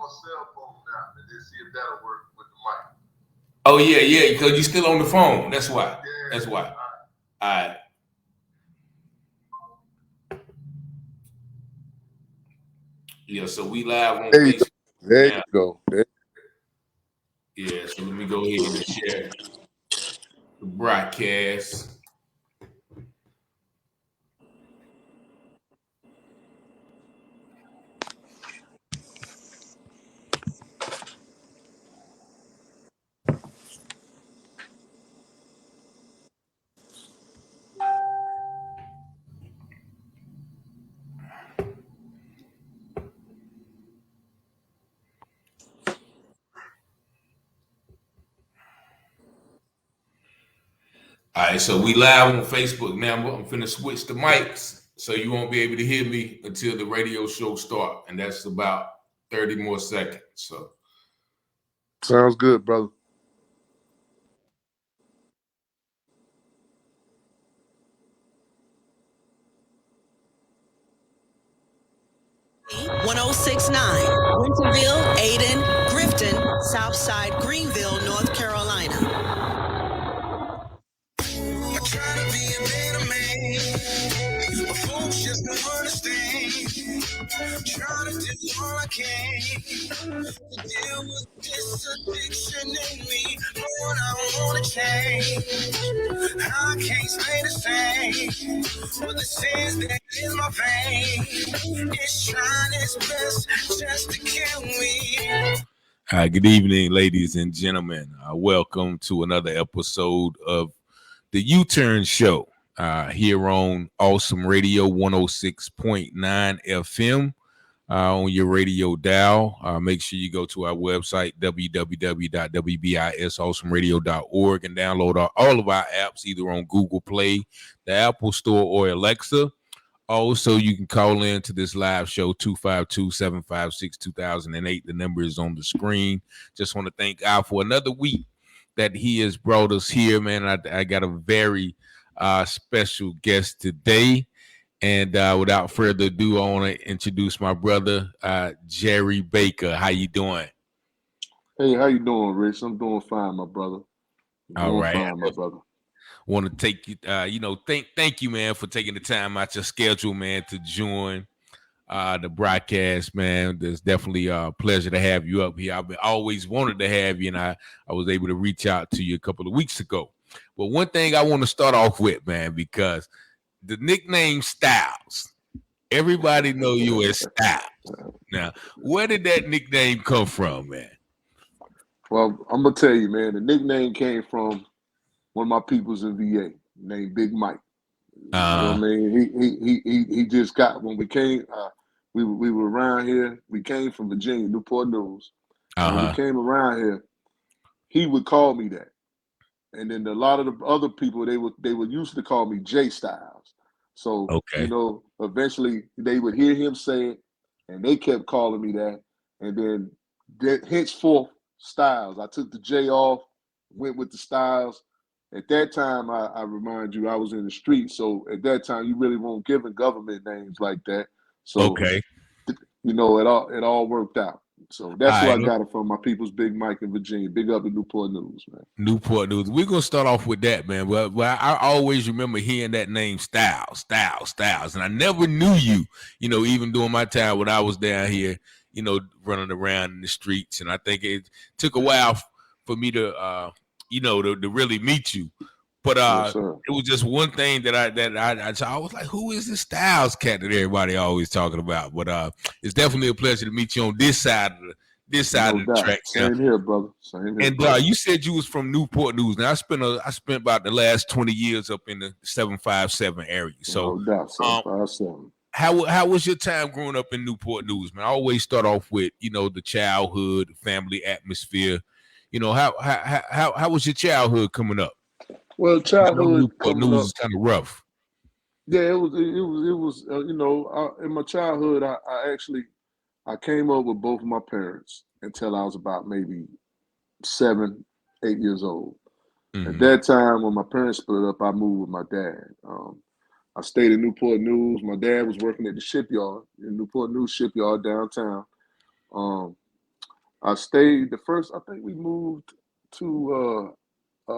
my cell phone now and then see if that'll work with the mic. Oh yeah, because you're still on the phone. That's why. Yeah. That's why. All right. Yeah, so we live on Facebook There now. you go. Yeah, so let me go ahead and share the broadcast. All right, so we live on Facebook now. I'm finna switch the mics, so you won't be able to hear me until the radio show start, and that's about 30 more seconds. So Sounds good, brother. .1069 Winterville, Ayden, Grifton, Southside, Greenville, North Carolina. I try to be a better man, but folks just don't understand. Try to do all I can to deal with this addiction in me. Lord, I want to change. I can't stay the same. But the sins that in my veins, it's trying its best just to kill me. Hi, good evening, ladies and gentlemen. Welcome to another episode of the U-Turn Show here on Awesome Radio 106.9 FM on your radio dial. Make sure you go to our website, www.wbisawesomeradio.org, and download all of our apps either on Google Play, the Apple Store, or Alexa. Also, you can call in to this live show, 252-756-2008. The number is on the screen. Just want to thank God for another week that he has brought us here, man. I got a very special guest today. And without further ado, I want to introduce my brother, Jerry Baker. How you doing? Hey, how you doing, Rich? I'm doing fine, my brother. All right. Fine, my brother. Want to take you, thank you, man, for taking the time out your schedule, man, to join the broadcast, man. There's definitely a pleasure to have you up here. I've always wanted to have you, and I was able to reach out to you a couple of weeks ago. But one thing I want to start off with, man, because the nickname Styles, everybody know you as Styles. Now, where did that nickname come from, man? Well, I'm gonna tell you, man. The nickname came from one of my peoples in VA named Big Mike. You know what I mean? He just got when we came. We were around here. We came from Virginia, Newport News. When we came around here, he would call me that. And then a lot of the other people they would used to call me J Styles. So eventually they would hear him say it, and they kept calling me that. And then henceforth Styles. I took the J off, went with the Styles. At that time, I remind you, I was in the street. So at that time, you really weren't giving government names like that. So it all worked out. So that's where I got it from. My people's Big Mike in Virginia. Big up in Newport News, man. Newport News. We're gonna start off with that, man. Well, I always remember hearing that name, Styles, and I never knew you. Even during my time when I was down here, running around in the streets, and I think it took a while for me to, to really meet you. But it was just one thing that I was like, who is this Styles cat that everybody always talking about? But it's definitely a pleasure to meet you on this side of the track. Same here, brother. Same here. And you said you was from Newport News. Now I spent about the last 20 years up in the 757 area. So no doubt, 757. How was your time growing up in Newport News, man? I always start off with the childhood, family atmosphere. How was your childhood coming up? Well, childhood Newport News is kind of rough. Yeah, it was. In my childhood, I came up with both of my parents until I was about maybe 7, 8 years old. Mm-hmm. At that time, when my parents split up, I moved with my dad. I stayed in Newport News. My dad was working at the shipyard in Newport News shipyard downtown. I stayed the first. I think we moved to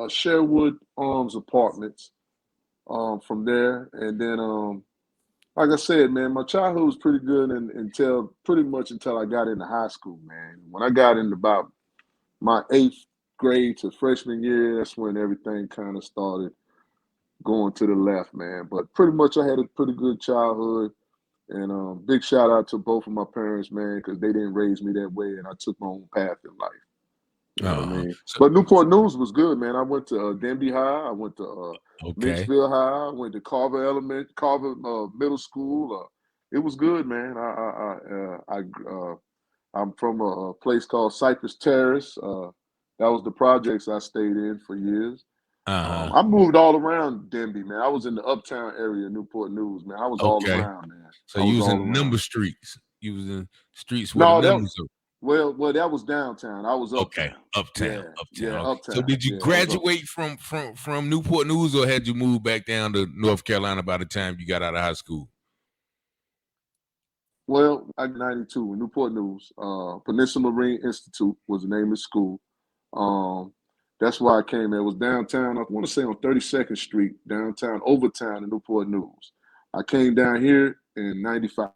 Sherwood Arms Apartments. From there, and then like I said, man, my childhood was pretty good until pretty much until I got into high school, man. When I got into about my eighth grade to freshman year, that's when everything kind of started going to the left, man. But pretty much I had a pretty good childhood. And big shout out to both of my parents, man, because they didn't raise me that way, and I took my own path in life. You know what I mean? So But Newport News was good, man. I went to Denby High. I went to okay. Lynchville High. I went to Carver Middle School. It was good, man. I'm from a place called Cypress Terrace. That was the projects I stayed in for years. Uh-huh. I moved all around Denby, man. I was in the uptown area of Newport News, man. I was all Okay. around, man. So I you was was all in around. number streets. You was in streets where the No, that numbers are. well, that was downtown. I was Okay, uptown. uptown, Yeah, uptown. yeah, Okay. So uptown. did you Yeah, I was uptown. graduate from Newport News, or had you moved back down to North Carolina by the time you got out of high school? Well, I got 92 in Newport News. Peninsula Marine Institute was the name of the school. Um, that's why I came there. It was downtown. I want to say on 32nd Street, downtown, Overtown in Newport News. I came down here in 95.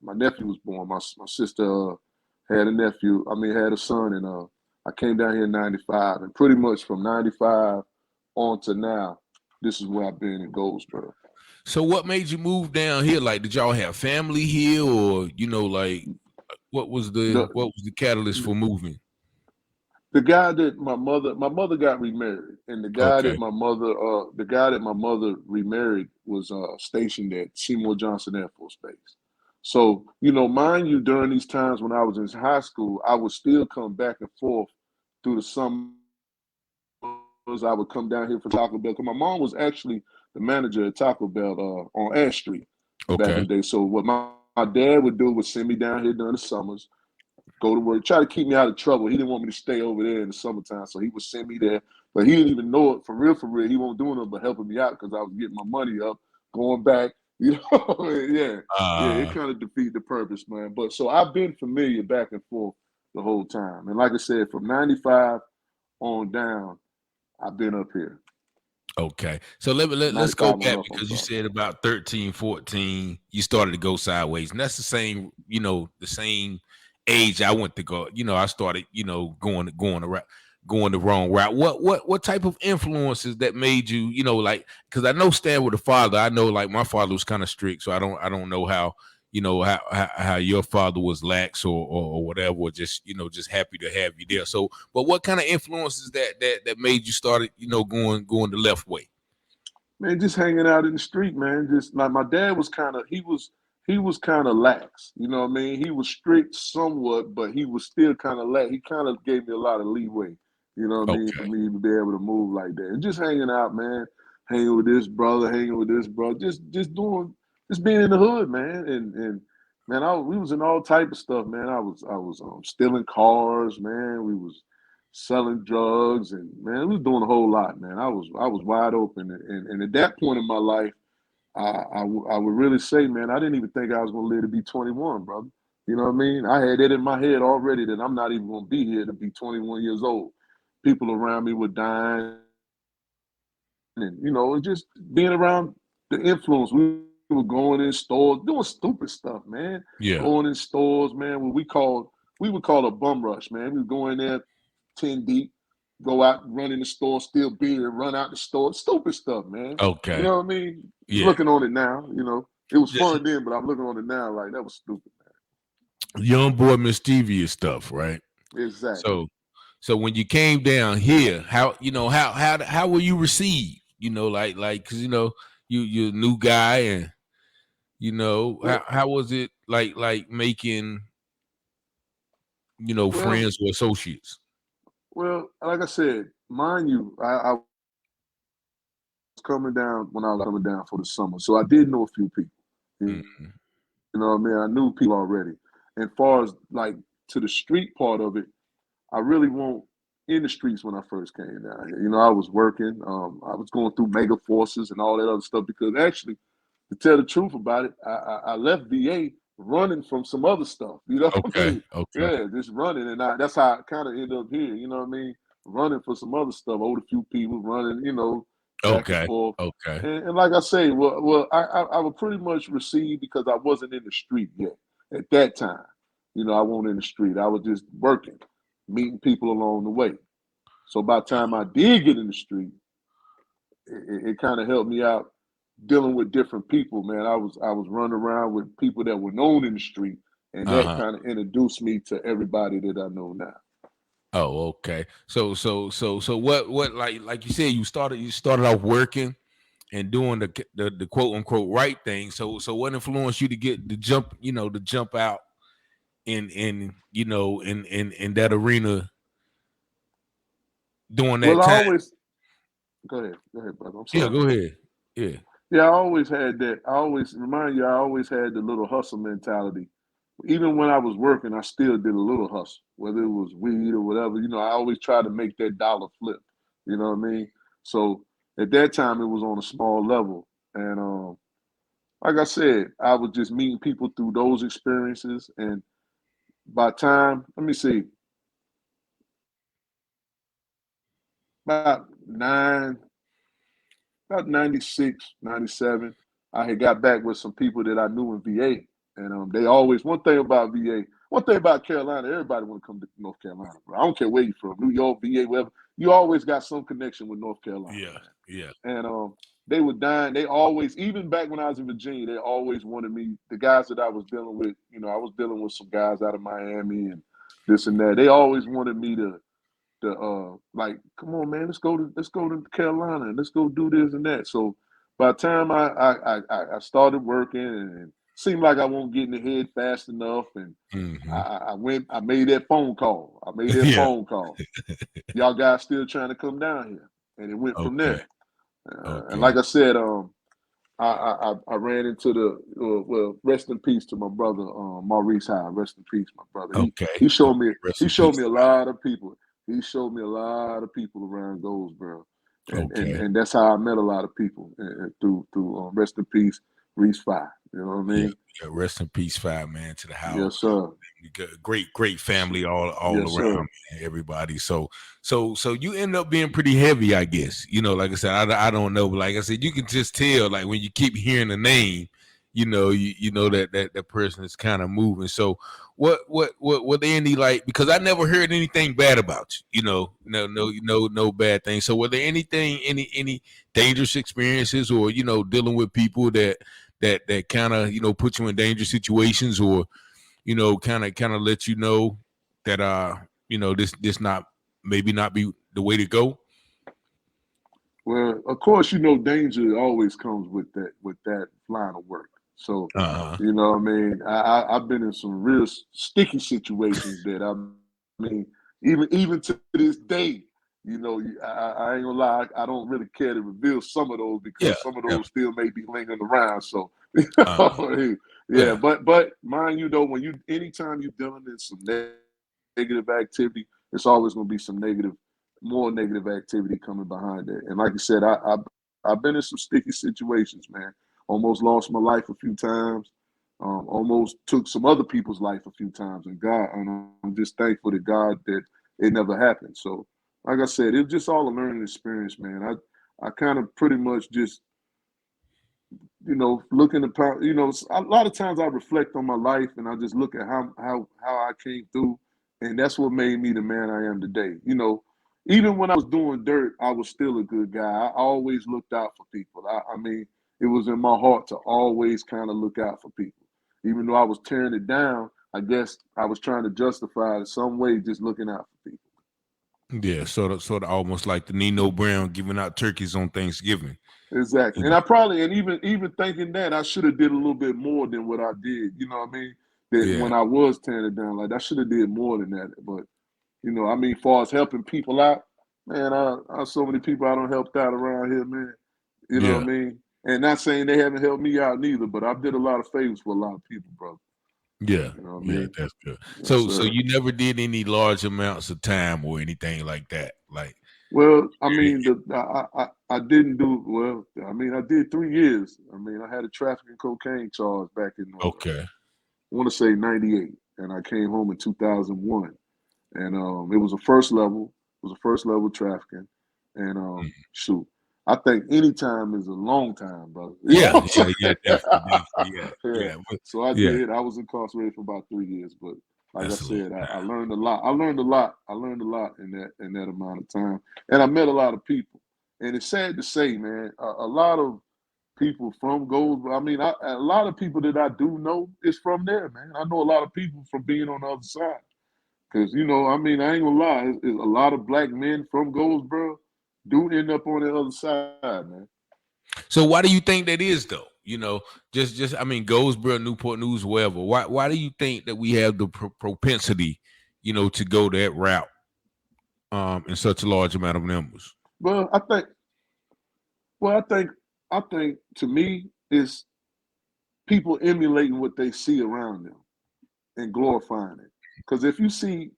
My nephew was born. My sister had a nephew. I mean, had a son, and I came down here in 95. And pretty much from 95 on to now, this is where I've been in Goldsboro. So what made you move down here? Like, did y'all have family here, or like The, what was the catalyst for moving? the guy that my mother got remarried, and Okay, the guy that my mother remarried was stationed at Seymour Johnson Air Force Base. So, mind you, during these times when I was in high school, I would still come back and forth through the summers. I would come down here for Taco Bell because my mom was actually the manager at Taco Bell on Ash Street back in okay, the day. So what my dad would do was send me down here during the summers, go to work, try to keep me out of trouble. He didn't want me to stay over there in the summertime, so he would send me there. But he didn't even know it for real, for real. He wasn't doing it, but helping me out because I was getting my money up, going back. Yeah, yeah. It uh, kind of defeat the purpose, man. But so I've been familiar back and forth the whole time, and like I said, from '95 on down, I've been up here. okay. So let's go 95 on back up. I'm because you sorry. said about 13, 14, you started to go sideways, and that's the same, the same age I went to go. I started, going the wrong route. What type of influences that made you, like, because I know staying with a father, I know like my father was kind of strict, so I don't know how, how your father was lax or whatever, or just happy to have you there. So, but what kind of influences that made you started, going the left way? Man, just hanging out in the street, man. Just like my dad was he was kind of lax. You know what I mean? He was strict somewhat, but he was still kind of lax. He kind of gave me a lot of leeway. You know what I mean? For Okay. me to be able to move like that. And just hanging out, man. Hanging with this brother, hanging with this brother. Just being in the hood, man. And man, we was in all type of stuff, man. I was stealing cars, man. We was selling drugs, and man, we was doing a whole lot, man. I was wide open, and at that point in my life, I would really say, man, I didn't even think I was gonna live to be 21, brother. You know what I mean? I had it in my head already that I'm not even gonna be here to be 21 years old. People around me were dying, and just being around the influence. We were going in stores, doing stupid stuff, man. Yeah. Going in stores, man. What we would call a bum rush, man. We would go in there 10 deep, go out, run in the store, steal beer, run out the store. Stupid stuff, man. You Okay. know what I mean? Yeah. Looking on it now, it was Just fun then, but I'm looking on it now like that was stupid, young boy mischievous stuff, right? man. Exactly. So when you came down here, how were you received? Like because you're a new guy, and Well, how was it like making well, friends or associates? well. Like I said, mind you, I was coming down when I was coming down for the summer, so I did know a few people. You Mhm. know what I mean? I knew people already. And far as like to the street part of it, I really won't in the streets when I first came down here. I was working. I was going through mega forces and all that other stuff because actually, to tell the truth about it, I left VA running from some other stuff. You know what I Okay. mean? Okay. Yeah, just running, and that's how I kind of ended up here. You know what I mean? Running for some other stuff. Owed a few people, running, back and Okay. forth. Okay. And like I say, I would pretty much receive because I wasn't in the street yet at that time. I wasn't in the street. I was just working, meeting people along the way. So by the time I did get in the street, it kind of helped me out dealing with different people, man. I was running around with people that were known in the street, and that Uh-huh. kind of introduced me to everybody that I know now. Oh, okay. So what like you said, you started off working and doing the quote unquote right thing. So what influenced you to get the jump, to jump out in that arena during that Well, I time? always go ahead, brother. I'm Yeah, sorry. go ahead. Yeah. Yeah, I always had that. I always remind you, I always had the little hustle mentality. Even when I was working, I still did a little hustle, whether it was weed or whatever. I always tried to make that dollar flip. You know what I mean? So at that time, it was on a small level, and like I said, I was just meeting people through those experiences. And by time, let me see, about nine, about 96, 97, I had got back with some people that I knew in VA. And they always, one thing about Carolina, everybody want to come to North Carolina, bro. I don't care where you're from, New York, VA, wherever. You always got some connection with North Carolina, Yeah. Yeah. man. And they were dying. They always, even back when I was in Virginia, they always wanted me, the guys that I was dealing with, I was dealing with some guys out of Miami and this and that. They always wanted me to like, come on, man, let's go to Carolina and let's go do this and that. So by the time I started working and it seemed like I won't get in the head fast enough, and Mm-hmm. I made that phone call. Yeah. Y'all guys still trying to come down here, and it went from Okay. there. And Okay. like I said, I ran into well, rest in peace to my brother Maurice High. Rest in peace, my brother. He Okay. he showed me Okay. Rest he in showed peace me a to that. lot of people. He showed me a lot of people around Goldsboro, and and Okay. and that's how I met a lot of people through rest in peace, Reese Five. You know what I Yeah. mean? Yeah. Rest in peace, Five Man, to the house. Yes, sir. You got a great family all Yes, around, sir. man, everybody. So you end up being pretty heavy, I guess. Like I said, I don't know, but like I said, you can just tell, like when you keep hearing the name, you know that person is kind of moving. So what were there any, like, because I never heard anything bad about you, no bad things. So were there any dangerous experiences, or dealing with people that kind of put you in dangerous situations, or kind of let you know that this not maybe not be the way to go. Well, of course, danger always comes with that line of work. So, Uh-huh. you know what I mean? I've been in some real sticky situations that I mean, even to this day, I ain't gonna lie, I don't really care to reveal some of those Yeah. because some of Yeah. those still may be lingering around. So, Uh-huh. yeah, Yeah. but mind you though, anytime you're dealing in some negative activity, it's always gonna be some more negative activity coming behind it. And like you said, I've been in some sticky situations, man. Almost lost my life a few times. Almost took some other people's life a few times. And I'm just thankful to God that it never happened. So, like I said, it was just all a learning experience, man. I kind of pretty much just looking upon, a lot of times I reflect on my life and I just look at how I came through, and that's what made me the man I am today. Even when I was doing dirt, I was still a good guy. I always looked out for people. I mean, it was in my heart to always kind of look out for people. Even though I was tearing it down, I guess I was trying to justify it in some way, just looking out for people. Yeah. Sort of almost like the Nino Brown giving out turkeys on Thanksgiving. Exactly. You And I probably, and even thinking that, I should have did a little bit more than what I did. You know what I mean? That Yeah. when I was tearing it down, like I should have did more than that. But I mean, far as helping people out, man, I so many people I don't helped out around here, man. You know what Yeah. I mean? And not saying they haven't helped me out neither, but I did a lot of favors for a lot of people, bro. Yeah. You know what I Yeah. mean? That's good. Yes, So sir. you never did any large amounts of time or anything like that, like. Well, I mean, I didn't do well. I mean, I did 3 years. I mean, I had a trafficking cocaine charge back in Okay. want to say 98, and I came home in 2001. And it was a first level. It was a first level trafficking, and shoot, I think any time is a long time, brother. You know Yeah, what I'm yeah, definitely, definitely, saying? yeah, Yeah. yeah, but, So I yeah. did. I was incarcerated for about 3 years, but like I That's a long said, I time. learned a lot. I learned a lot. I learned a lot in that amount of time, and I met a lot of people. And it's sad to say, man, a lot of people from Goldsboro. I mean, a lot of people that I do know is from there, man. I know a lot of people from being on the other side. Because, I mean, I ain't gonna lie, it's a lot of black men from Goldsboro do end up on the other side, man. So why do you think that is though? Just I mean, Goldsboro, Newport News, wherever. Why do you think that we have the propensity, to go that route in such a large amount of numbers? Well, I think to me, it's people emulating what they see around them and glorifying it. Because if you see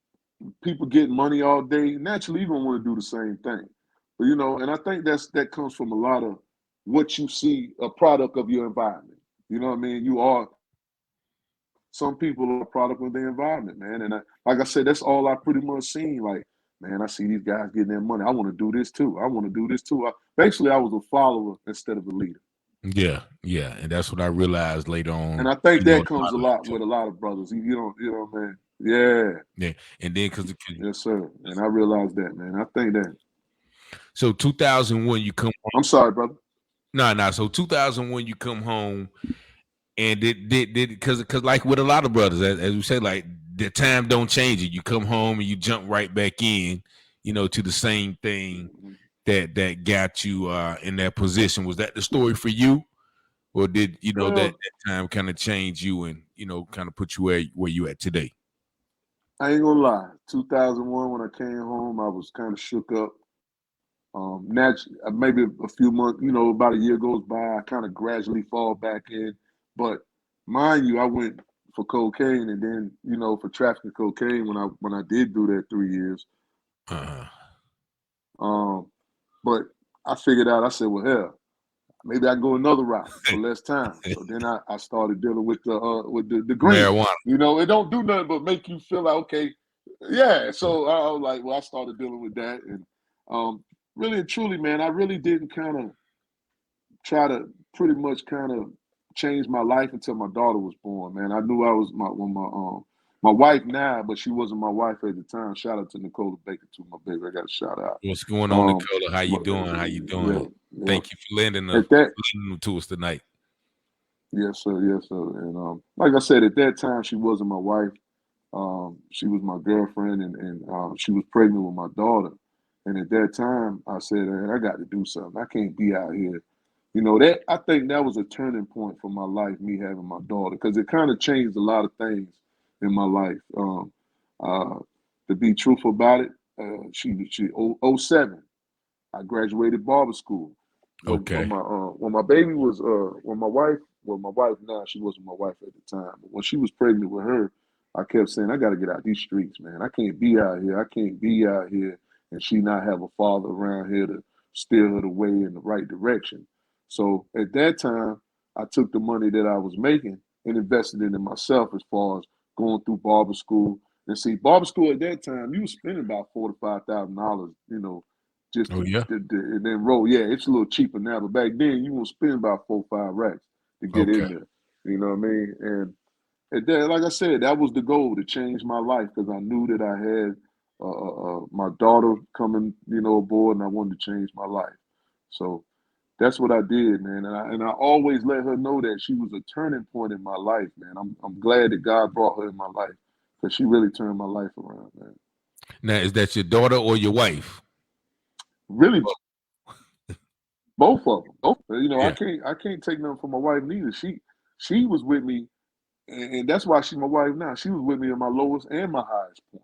people getting money all day, naturally you're gonna want to do the same thing. But and I think that comes from a lot of what you see, a product of your environment. You know what I mean? Some people are a product of their environment, man. And like I said, that's all I pretty much seen. Like, man, I see these guys getting their money. I want to do this too. I want to do this too. Basically, I was a follower instead of a leader. Yeah, yeah, and that's what I realized later And on. I think In that comes my a life lot too. with a lot of brothers. You know, man. Yeah, Yeah, and then because yes, sir. And I realized that, man. I think that. so 2001 you come home. I'm sorry, brother. Nah. So 2001 you come home, and did because like with a lot of brothers, as we said, like the time don't change it. You come home and you jump right back in, to the same thing Mhm. that got you in that position. Was that the story for you, or did that Well, time kind of change you and kind of put you where you at today? I ain't gonna lie. 2001, when I came home, I was kind of shook up. Naturally, maybe a few months, about a year goes by, I kind of gradually fall back in. But mind you, I went for cocaine, and then for trafficking cocaine when I did do that 3 years. Uh, Um, but I figured out. I said, well, hell, maybe I can go another route for less time. So then I started dealing with the green. Marijuana. It don't do nothing but make you feel like, okay, yeah. So I was like, well, I started dealing with that, and really and truly, man, I really didn't kind of try to pretty much kind of change my life until my daughter was born. Man, I knew I was my wife now, but she wasn't my wife at the time. Shout out to Nicola Baker too, my baby. I got a shout out. What's going on, Um, Nicola? How you but doing? How you yeah, doing? yeah. Thank you for lending At that, them to us tonight. yes, sir, yes, sir. And like I said, at that time, she wasn't my wife. She was my girlfriend, and she was pregnant with my daughter. And at that time, I said, man, I got to do something. I can't be out here. That I think that was a turning point for my life, me having my daughter, because it kind of changed a lot of things in my life. Uh, to be truthful about it, she 07. I graduated barber school. When Okay. my baby was when my wife now, she wasn't my wife at the time, but when she was pregnant with her, I kept saying, I got to get out these streets, man. I can't be out here. I can't be out here and she not have a father around here to steer her the way in the right direction. So at that time, I took the money that I was making and invested it in myself as far as going through barber school. And see, barber school at that time, you was spending about $4,000 to $5,000, just Oh to, yeah. and then roll. Yeah, it's a little cheaper now, but back then you want to spend about 4 or 5 racks to get Okay. in there. You know what I mean? And that, like I said, that was the goal, to change my life, because I knew that I had my daughter coming, aboard, and I wanted to change my life. So that's what I did, man. And I always let her know that she was a turning point in my life, man. I'm glad that God brought her in my life, because she really turned my life around, man. Now, is that your daughter or your wife? Really, both of them. Both. Yeah. I can't take nothing from my wife neither. She was with me, and that's why she's my wife now. She was with me in my lowest and my highest point.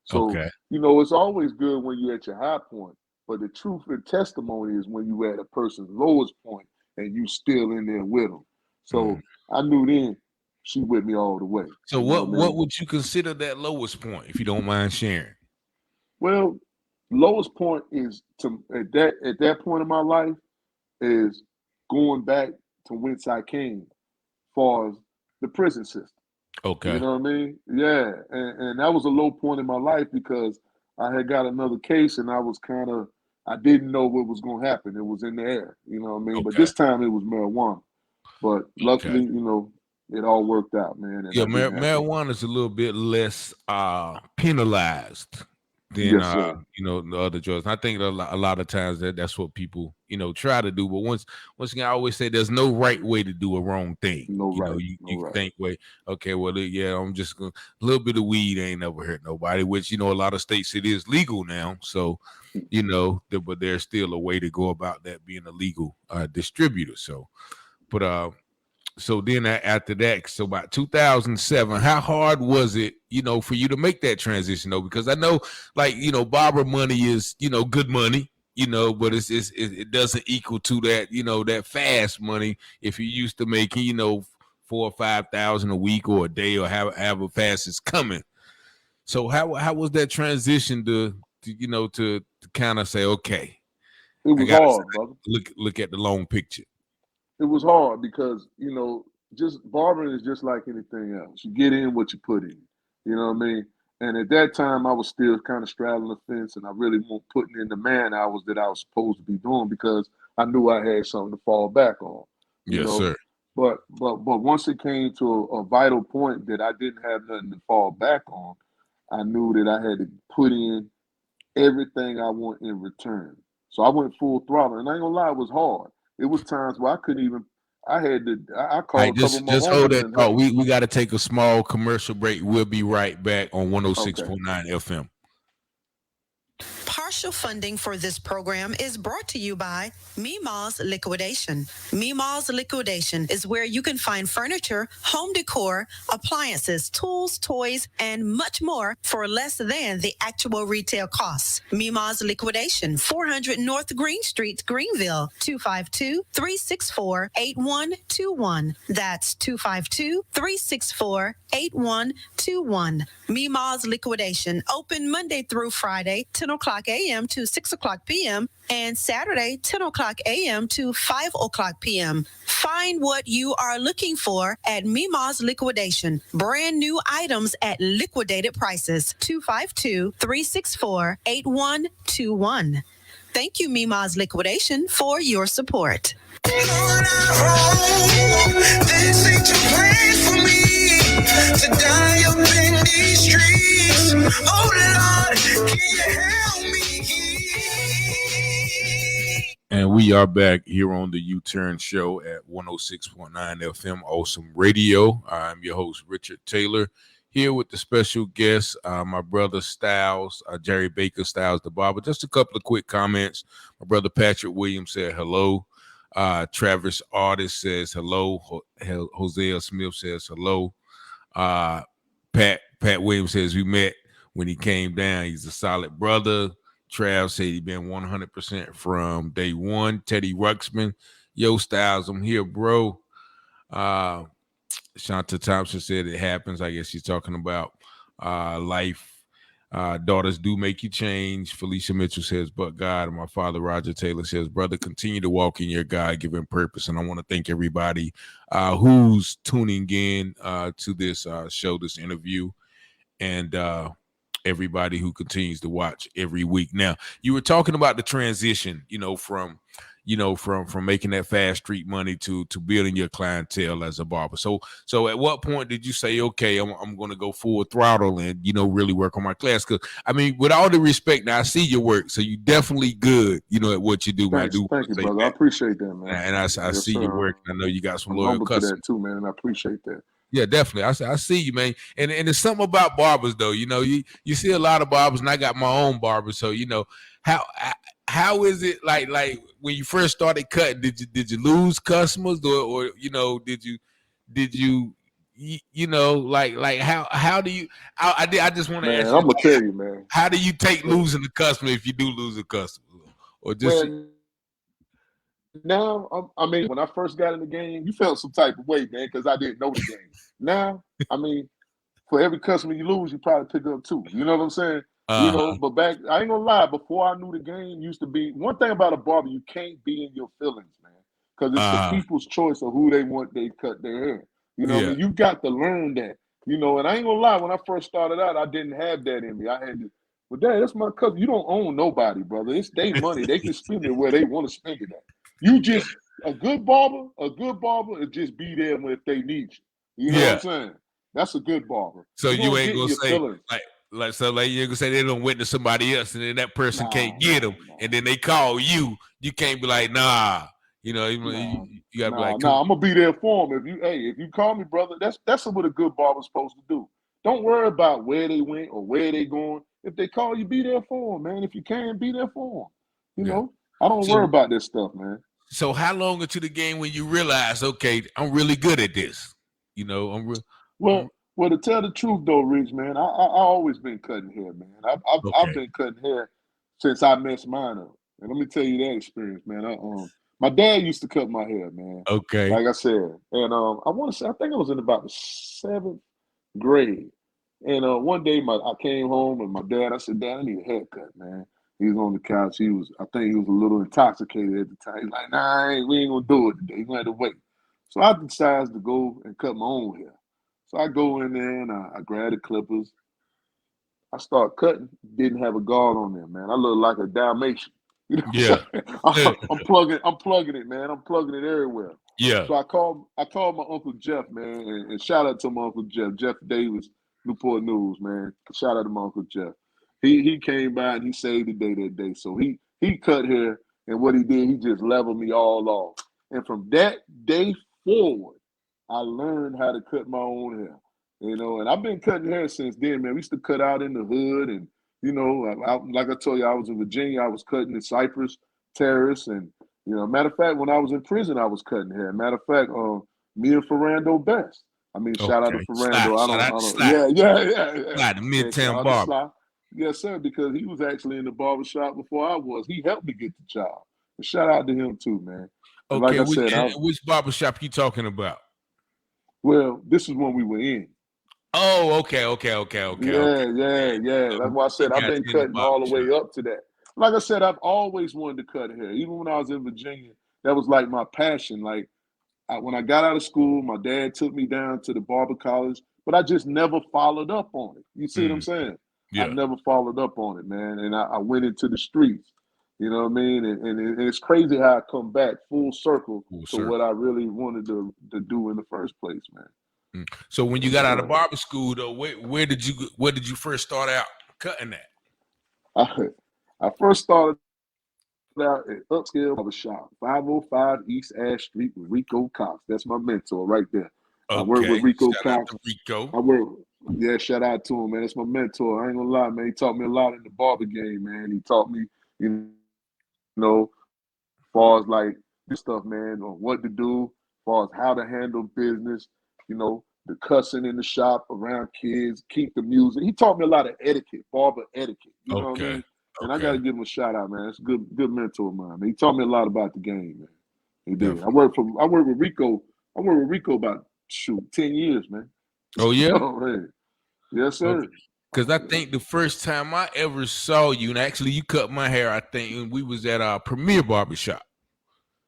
So Okay. it's always good when you're at your high point, but the truth and testimony is when you at a person's lowest point and you still in there with them. Mm. So I knew then she with me all the way. So You know what I what mean? would you consider that lowest point, if you don't mind sharing? Well, lowest point is to at that point in my life is going back to whence I came, far as the prison system. Okay. You know what I mean? Yeah, and that was a low point in my life because I had got another case and I didn't know what was going to happen. It was in the air, you know what I mean? But Okay. this time it was marijuana. But Okay. luckily, it all worked out, man, and Yeah, I didn't have to. marijuana is a little bit less penalized than Yes, sir. the other drugs. And I think a lot of times that's what people try to do. But once again, I always say there's no right way to do a wrong thing. No You know, right, you no can right. think, wait, okay, well, yeah, I'm just gonna a little bit of weed ain't never hurt nobody. Which a lot of states it is legal now, so but there's still a way to go about that being a legal distributor. So, but so then after that, so about 2007, how hard was it, for you to make that transition though? Because I know, like, barber money is, good money, but it doesn't equal to that, that fast money. If you're used to making, 4 or 5 thousand a week or a day or however fast it's coming. So how was that transition to kind of say, okay, It I was got to hard, brother. look at the long picture. It was hard because just barbering is just like anything else. You get in what you put in. You know what I mean? And at that time, I was still kind of straddling the fence, and I really wasn't putting in the man hours that I was supposed to be doing because I knew I had something to fall back on. You Yes, know, sir. but once it came to a vital point that I didn't have nothing to fall back on, I knew that I had to put in everything I want in return. So I went full throttle, and I ain't gonna lie, it was hard. It was times where I couldn't even. I had to. I All right, called a couple of my just hold homies that and thought. We got to take a small commercial break. We'll be right back on okay. 106.9 FM. Partial funding for this program is brought to you by Meemaw's Liquidation. Meemaw's Liquidation is where you can find furniture, home decor, appliances, tools, toys, and much more for less than the actual retail costs. Meemaw's Liquidation, 400 North Green Street, Greenville, 252-364-8121. That's 252-364-8121. Meemaw's Liquidation, open Monday through Friday, 10 o'clock a.m. to 6 o'clock p.m. and Saturday, 10 o'clock a.m. to 5 o'clock p.m. Find what you are looking for at Meemaw's Liquidation. Brand new items at liquidated prices. 252-364-8121. Thank you, Meemaw's Liquidation, for your support. This ain't your plan for me to die up in these streets. Oh Lord, can you help me? And we are back here on the U-Turn Show at 106.9 FM Awesome Radio. I'm your host, Richard Taylor, here with the special guest, my brother Styles, Jerry Baker Styles, the barber. Just a couple of quick comments. My brother Patrick Williams said hello. Travis Artist says hello. Hosea Smith says hello. Pat Williams says we met when he came down. He's a solid brother. Trav said he been 100% from day one. Teddy Ruxpin, yo Styles, I'm here, bro. Shanta Thompson said it happens. I guess she's talking about life. Daughters do make you change. Felicia Mitchell says, but God. And my father, Roger Taylor, says, brother, continue to walk in your God-given purpose. And I want to thank everybody who's tuning in to this show, this interview, and everybody who continues to watch every week. Now, you were talking about the transition, from making that fast street money to building your clientele as a barber. So at what point did you say, okay, I'm going to go full throttle and, really work on my class? Because, I mean, with all the respect, now I see your work, so you definitely good, at what you do, man. I do Thank you, say brother. I that. appreciate that, man. And I Yes, see your sir. work. I know you got some I'm loyal humble to customers. that too, man, and I appreciate that. Yeah, definitely. I see you, man. And there's something about barbers, though. You see a lot of barbers, and I got my own barber. So how is it like when you first started cutting? Did you lose customers, or did you like how do you? I just want to Man, ask I'm you, gonna tell you, man. how do you take losing a customer if you do lose a customer, or just? Well, now, I mean, when I first got in the game, you felt some type of way, man, because I didn't know the game. Now, I mean, for every customer you lose, you probably pick up two. You know what I'm saying? But back, I ain't gonna lie, before I knew the game, used to be one thing about a barber, you can't be in your feelings, man, because it's the people's choice of who they want they cut their hair. You know what I Yeah. mean? You got to learn that. You know, and I ain't gonna lie, when I first started out, I didn't have that in me. I had to, well, Dad, that's my cousin. You don't own nobody, brother. It's their money. They can spend it where they want to spend it at. You Yeah. just a good barber is just be there when if they need you. You know what I'm Yeah. saying? That's a good barber. So You you don't ain't get in gonna your say feelings. like you gonna say they don't witness somebody else and then that person can't Nah, get nah, them nah, and then they call you. You can't be like, nah. You know, nah, you gotta be like, come. nah. I'm gonna be there for them. If you call me, brother, that's what a good barber's supposed to do. Don't worry about where they went or where they going. If they call you, be there for them, man. If you can, be there for them. You Yeah. know, I don't worry So about this stuff, man. so how long into the game when you realize, okay, I'm really good at this? You know, I'm Well, to tell the truth though, Rich, man, I always been cutting hair, man. I've okay. been cutting hair since I messed mine up. And let me tell you that experience, man. My dad used to cut my hair, man. Okay. Like I said, and I want to say I think I was in about the seventh grade. And one day I came home and my dad, I said, Dad, I need a haircut, man. He was on the couch. I think he was a little intoxicated at the time. He's like, nah, we ain't gonna do it today. We're gonna have to wait. So I decided to go and cut my own hair. So I go in there and I grab the clippers. I start cutting, didn't have a guard on there, man. I look like a Dalmatian. You know what Yeah. I'm saying? I'm plugging it, man. I'm plugging it everywhere. Yeah. So I called my Uncle Jeff, man, and shout out to my Uncle Jeff, Jeff Davis, Newport News, man. Shout out to my Uncle Jeff. He came by and he saved the day that day. So he cut hair, and what he did, he just leveled me all off. And from that day forward, I learned how to cut my own hair. You know, and I've been cutting hair since then, man. We used to cut out in the hood, and you know, like I told you, I was in Virginia. I was cutting in Cypress Terrace, and you know, matter of fact, when I was in prison, I was cutting hair. Matter of fact, me and Ferrando Best. I mean, shout out to Okay. Ferrando. Shout out to I don't. Slide. Yeah, yeah, yeah, yeah. Slide, the Yeah, shout Midtown out to Barber. Sly. Yes, sir, because he was actually in the barbershop before I was. He helped me get the job. And shout out to him too, man. And like Okay, I said, which barbershop you talking about? well, this is when we were in. Oh, okay. Yeah. That's So why I he said I've got been you in the cutting all the barbershop. way up to that. Like I said, I've always wanted to cut hair. Even when I was in Virginia, that was like my passion. Like when I got out of school, my dad took me down to the barber college, but I just never followed up on it. You see what I'm Mm, saying? I yeah, never followed up on it, man. And I went into the streets. You know what I mean? And it's crazy how I come back full circle full to what circle. I really wanted to do in the first place, man. Mm. So when you Yes, got out of sir. barber school though, where did you first start out cutting at? I, I first started out at Upscale Barbershop, 505 East Ash Street with Rico Cox. That's my mentor right there. I work Okay, with Rico shout out Cox. to Rico. I work, yeah, shout out to him, man. That's my mentor. I ain't gonna lie, man. He taught me a lot in the barber game, man. He taught me, you know, as far as like this stuff, man, on what to do, as far as how to handle business, the cussing in the shop around kids, keep the music. He taught me a lot of etiquette, barber etiquette. You know what I Okay, mean? And I okay, gotta give him a shout out, man. It's a good mentor of mine. Man. He taught me a lot about the game, man. He did. definitely. I worked with Rico. I worked with Rico about 10 years, man. Oh yeah, Oh man. Yes, okay. sir. Because I Yeah. think the first time I ever saw you, and actually you cut my hair, I think, and we was at Premier Barbershop.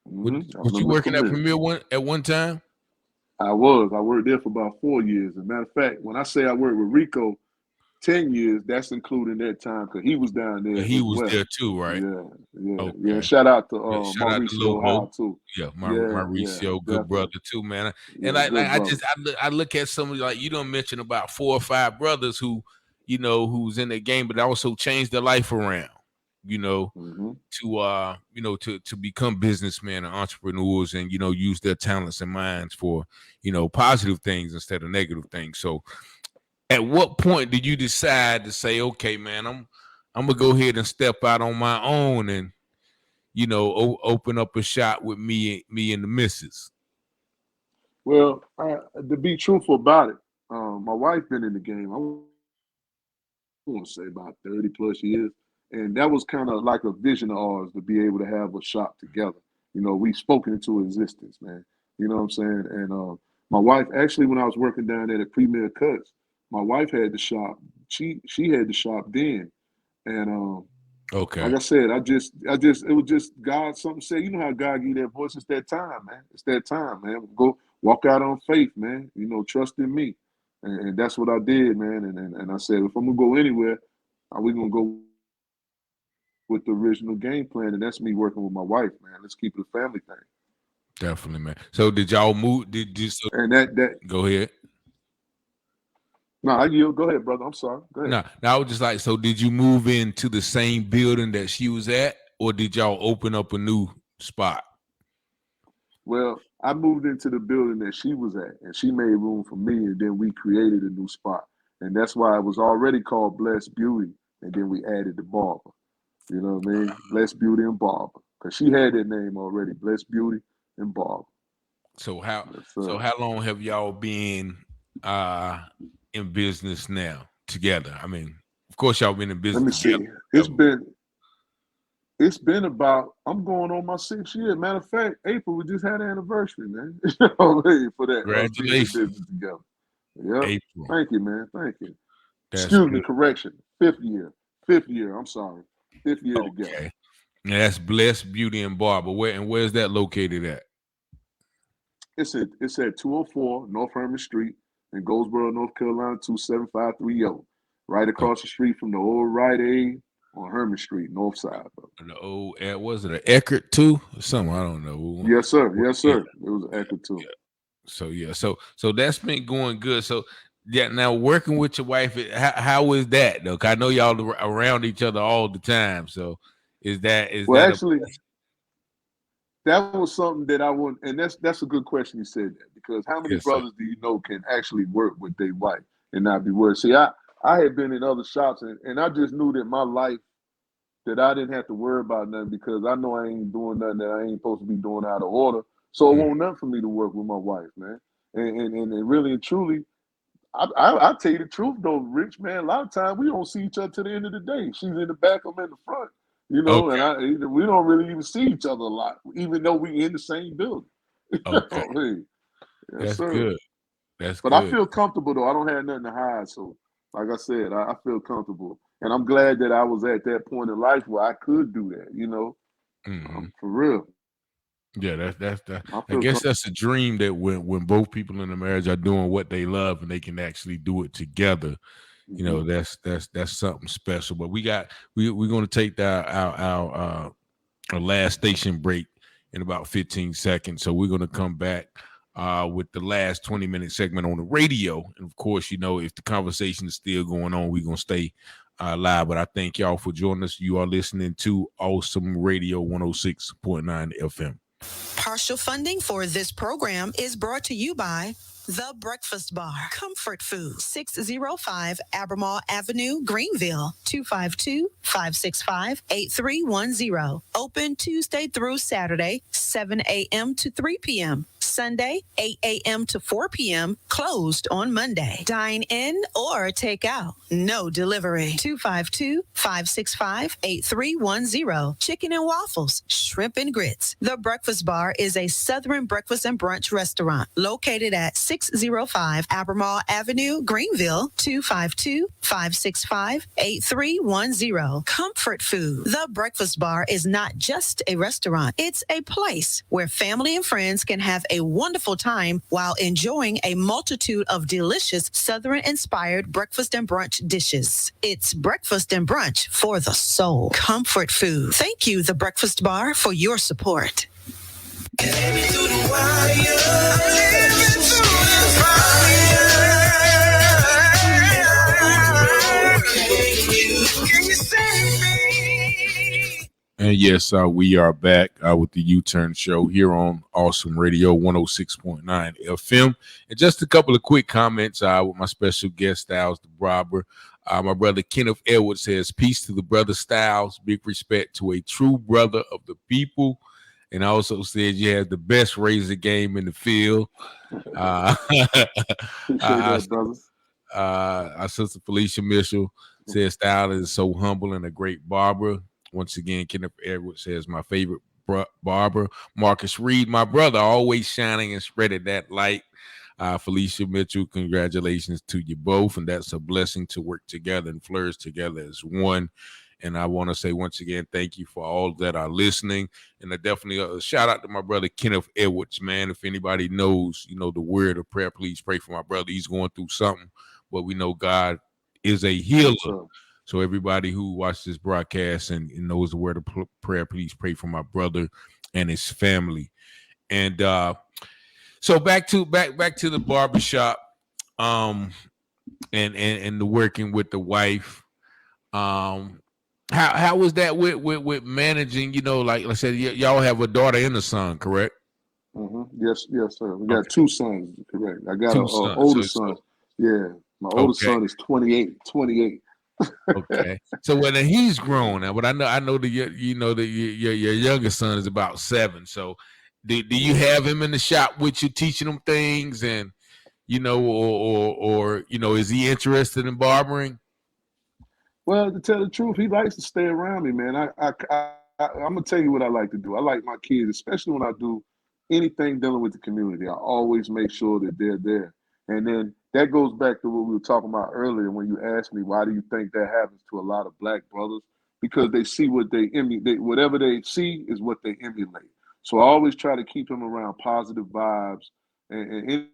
I Was you remember working at Premier. Premier one time? I was. I worked there for about 4 years. As a matter of fact, when I say I worked with Rico 10 years, that's including that time because he was down there He as was well. there too, right? Yeah. Okay. Shout out to Yeah, shout out to Mauricio Lobo. Howe too. Yeah, Yeah, Mauricio, good brother definitely. too, man. And Yeah, good brother. I look at some of like you don't mention about 4 or 5 brothers who, who's in the game, but also changed their life around, you know, Hmm. to become businessmen and entrepreneurs and use their talents and minds for, positive things instead of negative things. So at what point did you decide to say, okay, man, I'm gonna go ahead and step out on my own and open up a shop with me and the missus. Well, to be truthful about it, my wife been in the game. I want to say about 30 plus years. And that was kind of like a vision of ours to be able to have a shop together. We spoken into existence, man. You know what I'm saying? And my wife, actually, when I was working down there at Premier Cuts, my wife had the shop. She had the shop then. And like Okay. I said, it was just God, something said, you know how God give you that voice. It's that time, man. It's that time, man. Go walk out on faith, man. Trust in me. And that's what I did, man. And I said, if I'm gonna go anywhere, we gonna go with the original game plan, and that's me working with my wife, man. Let's keep it a family thing. Definitely, man. So did y'all move? Did you? So, And that go ahead. no, I yield. Go ahead, brother. I'm sorry. Go ahead. No, I was just like, so did you move into the same building that she was at, or did y'all open up a new spot? Well, I moved into the building that she was at, and she made room for me, and then we created a new spot. And that's why it was already called Blessed Beauty, and then we added the Barber. You know what I mean? Blessed Beauty and Barber. Because she had that name already, Blessed Beauty and Barber. So how Yes, how long have y'all been in business now together? I mean, of course y'all been in let me business see. together. It's been about, I'm going on my 6th year. Matter of fact, April, we just had an anniversary, man. You know what I mean? For that, us being in Congratulations. business together. Yep. April. Thank you, man. Thank you. That's Excuse me, good. correction. 5th year. 5th year. I'm sorry. 5th year together. Okay. Now that's Blessed Beauty and Barber. Where's that located at? It's at 204 North Herman Street in Goldsboro, North Carolina, 27530. Right across the street from the old Rite Aid on Herman Street, north side, bro. The old, was it an Eckert too? Or something, I don't know. Yes, sir. Yes, sir. Yeah. It was an Echo too. Yeah. So that's been going good. So yeah, now working with your wife, how is that though? 'Cause I know y'all around each other all the time. So is that Actually, that was something that I want, and that's a good question you said that, because how many brothers do you know can actually work with their wife and not be worried? See, I had been in other shops, and I just knew that my life, that I didn't have to worry about nothing, because I know I ain't doing nothing that I ain't supposed to be doing out of order. So it won't nothing for me to work with my wife, man. And really and truly, I tell you the truth though, Rich, man. A lot of times we don't see each other to the end of the day. She's in the back, I'm in the front, you know, Okay. and we don't really even see each other a lot, even though we in the same building. Okay. Yes, That's sir. good. That's But I good. feel comfortable though. I don't have nothing to hide. So, like I said, I feel comfortable, and I'm glad that I was at that point in life where I could do that. You know, for real. Yeah, that's I I feel guess that's a dream, that when both people in a marriage are doing what they love and they can actually do it together. You know, that's something special. But we're going to take our last station break in about 15 seconds. So we're going to come back with the last 20-minute segment on the radio. And of course, you know, if the conversation is still going on, we're going to stay live. But I thank y'all for joining us. You are listening to Awesome Radio 106.9 FM. Partial funding for this program is brought to you by The Breakfast Bar, Comfort Food, 605 Albemarle Avenue, Greenville, 252-565-8310. Open Tuesday through Saturday, 7 a.m. to 3 p.m. Sunday, 8 a.m. to 4 p.m. Closed on Monday. Dine in or take out. No delivery. 252-565-8310. Chicken and waffles, shrimp and grits. The Breakfast Bar is a Southern breakfast and brunch restaurant located at 605 Albemarle Avenue, Greenville, 252-565-8310. Comfort Food. The Breakfast Bar is not just a restaurant. It's a place where family and friends can have a wonderful time while enjoying a multitude of delicious Southern-inspired breakfast and brunch dishes. It's breakfast and brunch for the soul. Comfort Food. Thank you, The Breakfast Bar, for your support. And yes, we are back with the U-Turn Show here on Awesome Radio 106.9 FM. And just a couple of quick comments with my special guest, Styles the Barber. My brother Kenneth Edwards says, peace to the brother Styles, big respect to a true brother of the people. And also says you have the best razor game in the field. Appreciate that, brother. Our sister Felicia Mitchell says Styles is so humble and a great barber. Once again, Kenneth Edwards says my favorite barber. Marcus Reed, my brother, always shining and spreading that light. Felicia Mitchell, congratulations to you both. And that's a blessing to work together and flourish together as one. And I want to say once again, thank you for all that are listening. And I definitely shout out to my brother Kenneth Edwards, man. If anybody knows, the word of prayer, please pray for my brother. He's going through something, but we know God is a healer. So everybody who watched this broadcast and knows the word of prayer, please pray for my brother and his family. And so back to the barbershop, and the working with the wife. How was that with managing? Like I said, y'all have a daughter and a son, correct? Yes, sir. We got two sons, correct. I got an sons. older son. Yeah, my older son is 28. Okay. So when he's grown now, but I know that your youngest son is about 7. So do you have him in the shop with you, teaching him things, and or is he interested in barbering? Well, to tell the truth, he likes to stay around me, man. I'm gonna tell you what I like to do. I like my kids, especially when I do anything dealing with the community. I always make sure that they're there. And then that goes back to what we were talking about earlier when you asked me, why do you think that happens to a lot of black brothers? Because they see what they emulate. Whatever they see is what they emulate. So I always try to keep them around positive vibes and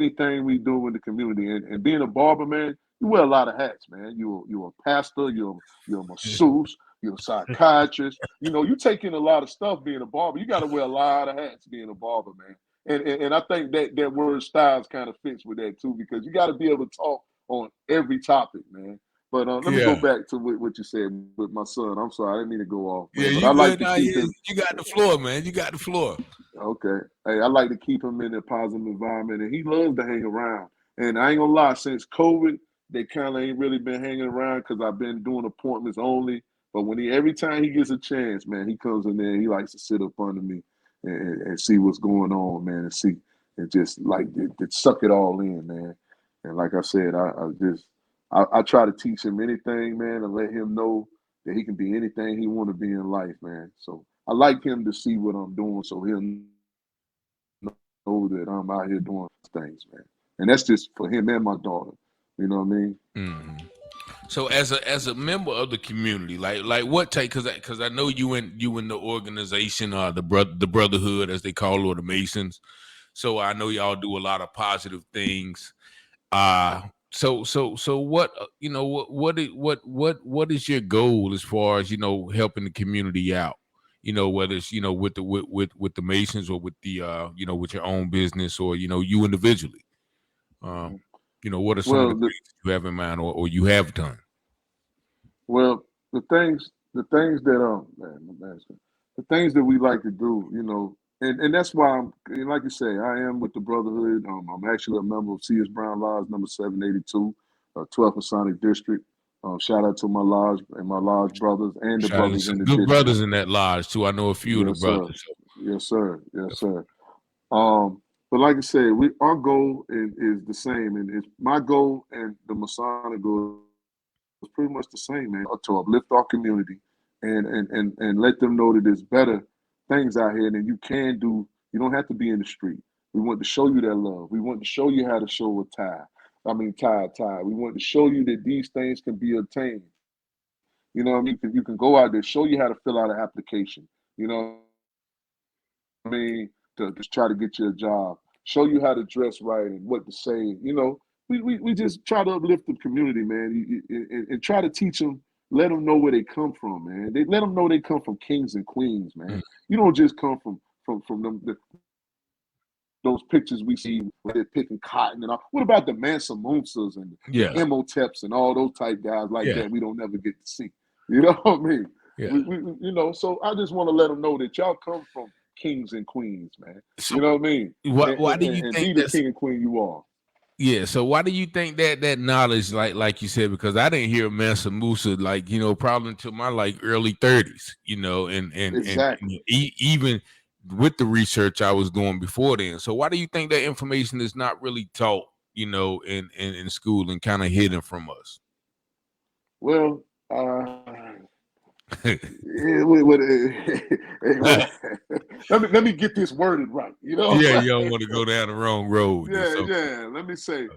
anything we do in the community. And being a barber, man, you wear a lot of hats, man. You're a pastor, you're a masseuse, you're a psychiatrist. You take in a lot of stuff being a barber. You got to wear a lot of hats being a barber, man. And I think that word styles kind of fits with that too, because you got to be able to talk on every topic, man. But let me go back to what you said with my son. I'm sorry, I didn't mean to go off. Man. Yeah, but I like to keep him. You got the floor, man. You got the floor. Okay. Hey, I like to keep him in a positive environment, and he loves to hang around. And I ain't gonna lie, since COVID, they kind of ain't really been hanging around because I've been doing appointments only. But every time he gets a chance, man, he comes in there and he likes to sit up under me and see what's going on, man, and just like to suck it all in, man. And like I said, I try to teach him anything, man, and let him know that he can be anything he want to be in life, man. So I like him to see what I'm doing, so he'll know that I'm out here doing things, man. And that's just for him and my daughter. You know what I mean? Mm-hmm. So as a member of the community, like what take? Because I know you in the organization, the brotherhood as they call it, or the Masons. So I know y'all do a lot of positive things. So what what is your goal as far as helping the community out? Whether it's with the Masons or with the with your own business or you individually. What are some of the things you have in mind or you have done? Well, the things that the things that we like to do, and that's why like you say, I am with the Brotherhood. I'm actually a member of C.S. Brown Lodge number 782, 12th Masonic District. Shout out to my lodge and my lodge brothers and the brothers in the district. Good brothers in that lodge too. I know a few of the brothers. Yes, sir. Yes, sir. But like I said, our goal is the same, and it's my goal and the Masonic goal is pretty much the same, man. To uplift our community and let them know that there's better things out here than you can do. You don't have to be in the street. We want to show you that love. We want to show you how to show a tie. Tie. We want to show you that these things can be obtained. You know what I mean? You can go out there, show you how to fill out an application. You know what I mean? To just try to get you a job, show you how to dress right and what to say. We just try to uplift the community, man, and try to teach them, let them know where they come from, man. They let them know they come from kings and queens, man. You don't just come from them. Those pictures we see where they're picking cotton and all. What about the Mansa Musas and the Emoteps and all those type guys like that we don't never get to see? You know what I mean? Yeah. So I just want to let them know that y'all come from kings and queens, man. So, you know what I mean? Why do you think be the king and queen you are? Yeah. So why do you think that knowledge, like you said, because I didn't hear Mansa Musa probably until my early 30s, and exactly. And even with the research I was doing before then. So why do you think that information is not really taught, in school and kind of hidden from us? Well, let me get this worded right. Yeah, you don't want to go down the wrong road. Yeah. Let me say.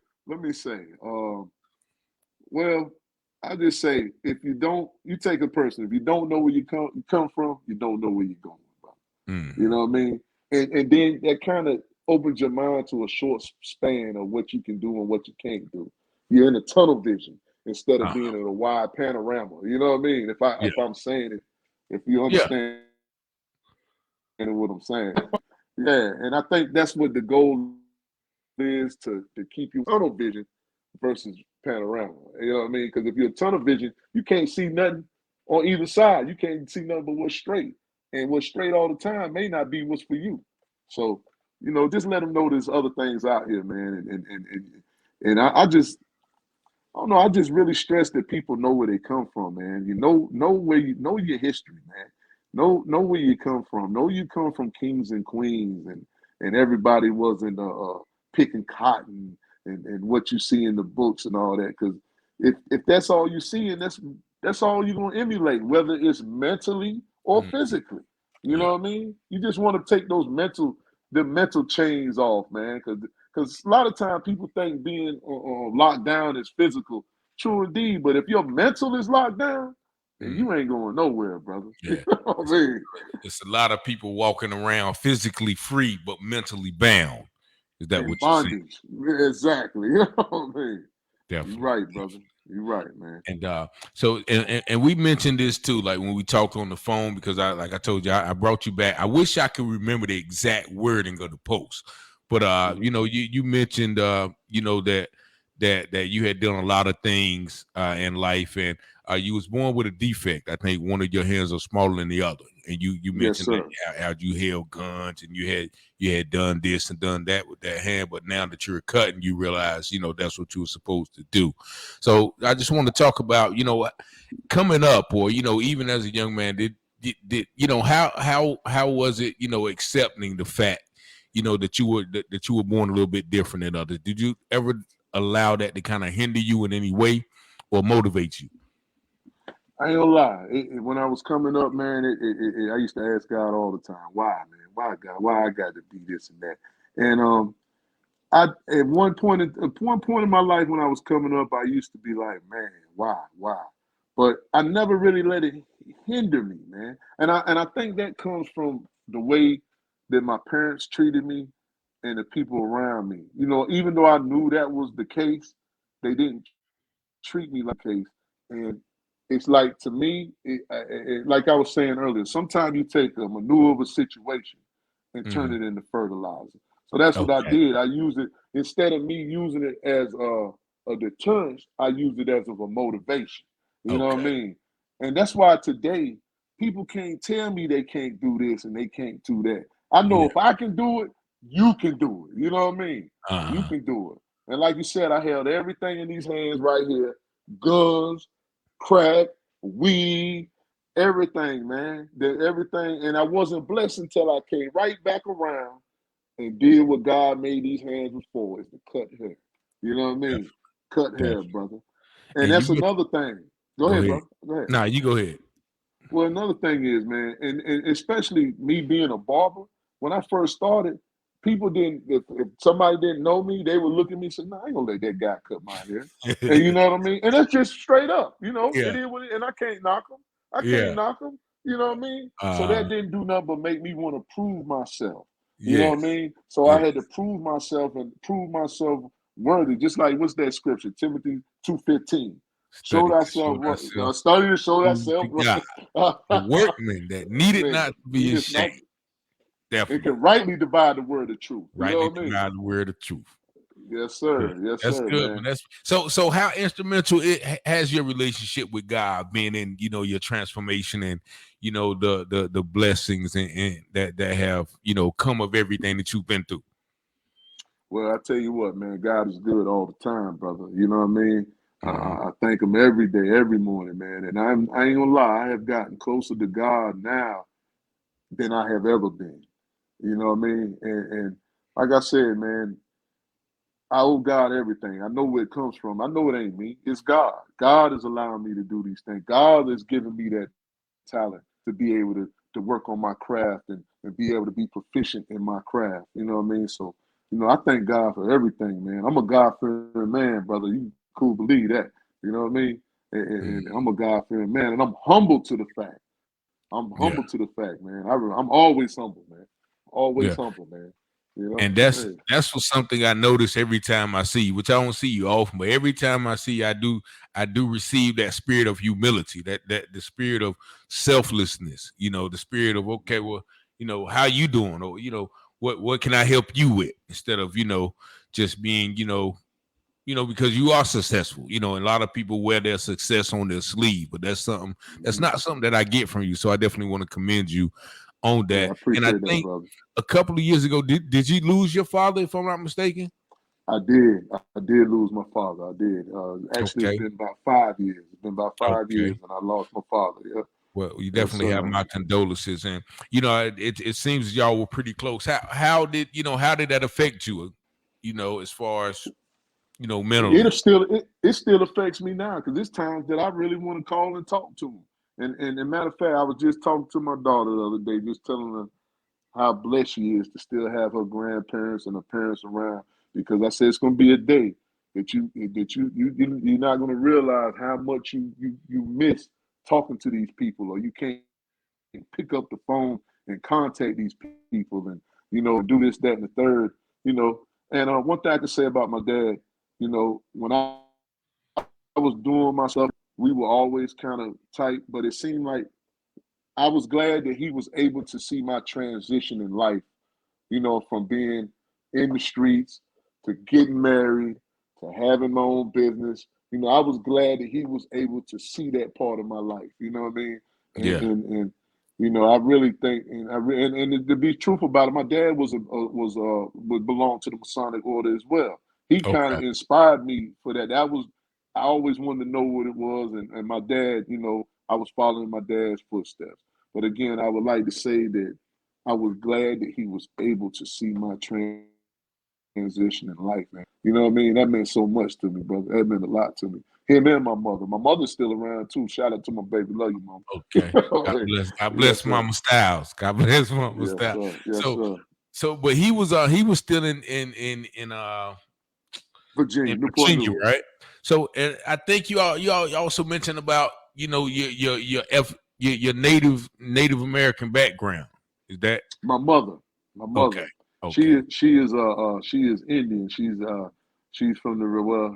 Well, I just say, if you take a person. If you don't know where you come from, you don't know where you're going. Bro. You Mm. know what I mean? And then that kind of opens your mind to a short span of what you can do and what you can't do. You're in a tunnel vision instead of being in a wide panorama. You know what I mean? Yeah. If I'm saying it, if you Yeah. understand what I'm saying, yeah. And I think that's what the goal is to keep you tunnel vision versus panorama. You know what I mean? Because if you're tunnel vision, you can't see nothing on either side. You can't see nothing but what's straight. And what's straight all the time may not be what's for you. So, just let them know there's other things out here, man. And I just I don't know. I just really stress that people know where they come from, man. Know where you know your history, man. Know where you come from. Know you come from kings and queens, and everybody wasn't picking cotton and what you see in the books and all that. Because if that's all you see, and that's all you're gonna emulate, whether it's mentally or Mm. physically. You Yeah. know what I mean? You just want to take the mental chains off, man. Because a lot of time people think being locked down is physical. True indeed, but if your mental is locked down, then Mm. you ain't going nowhere, brother. You Yeah. know what I mean? It's a lot of people walking around physically free but mentally bound. Is that In what you're saying? bondage. Exactly. You know what I mean? You're Definitely. right, brother. You're right, man. And so and we mentioned this too, like when we talked on the phone, because like I told you, I brought you back. I wish I could remember the exact wording of the post, but Mhm. you mentioned that you had done a lot of things in life, and you was born with a defect. I think one of your hands are smaller than the other, and you Yes, mentioned that sir. how you held guns and you had done this and done that with that hand, but now that you're cutting, you realize that's what you were supposed to do. So I just want to talk about, coming up, or even as a young man, did how was it, accepting the fact, that you were born a little bit different than others? Did you ever allow that to kind of hinder you in any way or motivate you? I ain't gonna lie. When I was coming up, man, I used to ask God all the time, why, man? Why, God? Why I got to be this and that? And I at one point in my life when I was coming up, I used to be like, man, why? But I never really let it hinder me, man. And I think that comes from the way that my parents treated me and the people around me. Even though I knew that was the case, they didn't treat me like a case. And it's like, to me, like I was saying earlier, sometimes you take a manure of a situation and turn Mm, it into fertilizer. So that's what I okay. did. I use it instead of me using it as a deterrent. I use it as of a motivation. You know what I Okay. mean? And that's why today people can't tell me they can't do this and they can't do that. I know Yeah. if I can do it, you can do it. You know what I mean? You Uh-huh. can do it. And like you said, I held everything in these hands right here: guns, crack, weed, everything, man. Everything. And I wasn't blessed until I came right back around and did what God made these hands for, is to cut hair. You know what I mean? Definitely. Cut hair, Definitely. brother. And And you that's look. another thing. Go Go ahead, ahead. brother. Go ahead. Nah, you go ahead. Well, another thing is, man, and especially me being a barber, when I first started, people didn't, if somebody didn't know me, they would look at me and say, "No, I ain't gonna let that guy cut my hair." And you know what I mean? And that's just straight up, Yeah. it is what it, and I can't knock them. I can't Yeah. knock them. You know what I mean? So Uh, that didn't do nothing but make me want to prove myself. You know yes. what I mean? So I Yeah. had to prove myself and prove myself worthy. Just like, what's that scripture? Timothy 2:15. Show Study to show thyself, thyself study to show approved thyself. to God. A workman that needed Man, not to he be just not, ashamed. it Definitely. can rightly divide the word of truth. You know Rightly what I mean? divide the word of truth. Yes, Yeah. sir. Yes, That's sir, good, man. man. That's so how instrumental has your relationship with God been in, your transformation, and the blessings and that have, come of everything that you've been through. Well, I tell you what, man, God is good all the time, brother. You know what I mean? Hmm. I thank him every day, every morning, man. And I ain't gonna lie, I have gotten closer to God now than I have ever been. You know what I mean? And like I said, man, I owe God everything. I know where it comes from. I know it ain't me. It's God. God is allowing me to do these things. God is giving me that talent to be able to work on my craft and be able to be proficient in my craft. You know what I mean? So, I thank God for everything, man. I'm a God-fearing man, brother. You cool believe that. You know what I mean? and I'm a God-fearing man, and I'm humble to the fact. I'm humble to the fact, man. I'm always humble, man. Always humble, man. You know, and that's what something I notice every time I see you, which I don't see you often, but every time I see you, I do receive that spirit of humility, that the spirit of selflessness, the spirit of, okay, well, how you doing, or what can I help you with, instead of just being because you are successful, and a lot of people wear their success on their sleeve, but that's not something that I get from you. So I definitely want to commend you on Yeah, that. I appreciate And I think that, brother. a couple of years ago, did you lose your father, if I'm not mistaken? I did. I did lose my father. I did. Actually, it's Okay. been about 5 years. It's been about 5 years, Okay. and I lost my father. Yeah. Well, you Yes, definitely have sir. my condolences, and it seems y'all were pretty close. How did that affect you? As far as mentally. It still affects me now, because there's times that I really want to call and talk to him. And matter of fact, I was just talking to my daughter the other day, just telling her how blessed she is to still have her grandparents and her parents around. Because I said it's going to be a day that you're not going to realize how much you miss talking to these people, or you can't pick up the phone and contact these people, and do this, that, and the third. And one thing I can say about my dad, when I was doing my stuff, we were always kind of tight, but it seemed like I was glad that he was able to see my transition in life, from being in the streets to getting married to having my own business. I was glad that he was able to see that part of my life. You know what I mean? Yeah. And I really think, and to be truthful about it, my dad would belong to the Masonic order as well. He kind of Okay. inspired me for that. I always wanted to know what it was, and my dad, I was following my dad's footsteps. But again, I would like to say that I was glad that he was able to see my transition in life, man. You know what I mean? That meant so much to me, brother. That meant a lot to me. Him and my mother. My mother's still around too. Shout out to my baby. Love you, mom. Okay. God bless. God Yes, bless sir. Mama Styles. God bless Mama Yes, Styles. sir. Yes, sir. So, but he was still in Virginia, Newport Virginia, News. right? So, and I think you also mentioned about your Native American background. Is that My mother. My okay? mother. She Okay. is she is Indian. She's from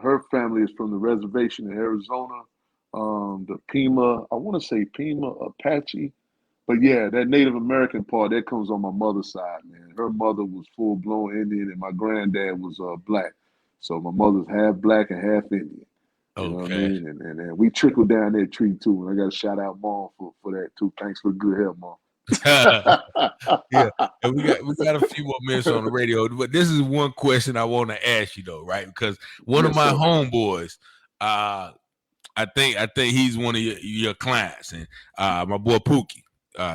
her family is from the reservation in Arizona. The Pima, I want to say Pima Apache. But yeah, that Native American part, that comes on my mother's side, man. Her mother was full blown Indian, and my granddad was black. So my mother's half black and half Indian. You know what I Okay. mean? And we trickled down that tree too. And I got to shout out Mom for that too. Thanks for the good help, Mom. Yeah, and we got a few more minutes on the radio, but this is one question I want to ask you though, right? Because one of Yes, my sir. homeboys, I think he's one of your clients, and my boy Pookie,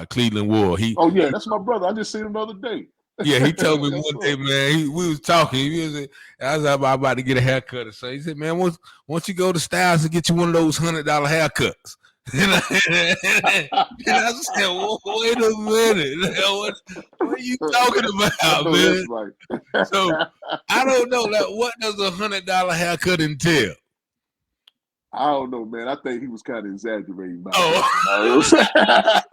Cleveland Ward. Oh yeah, that's my brother. I just seen him the other day. He told me Yes, one day, sir. man. We was talking. I was about to get a haircut or something. He said, "Man, once you go to Styles and get you one of those $100 haircuts." And I said, "Wait a minute, what are you talking I about, know man?" that's right. So I don't know that. What does a $100 haircut entail? I don't know, man. I think he was kind of exaggerating about Oh, that.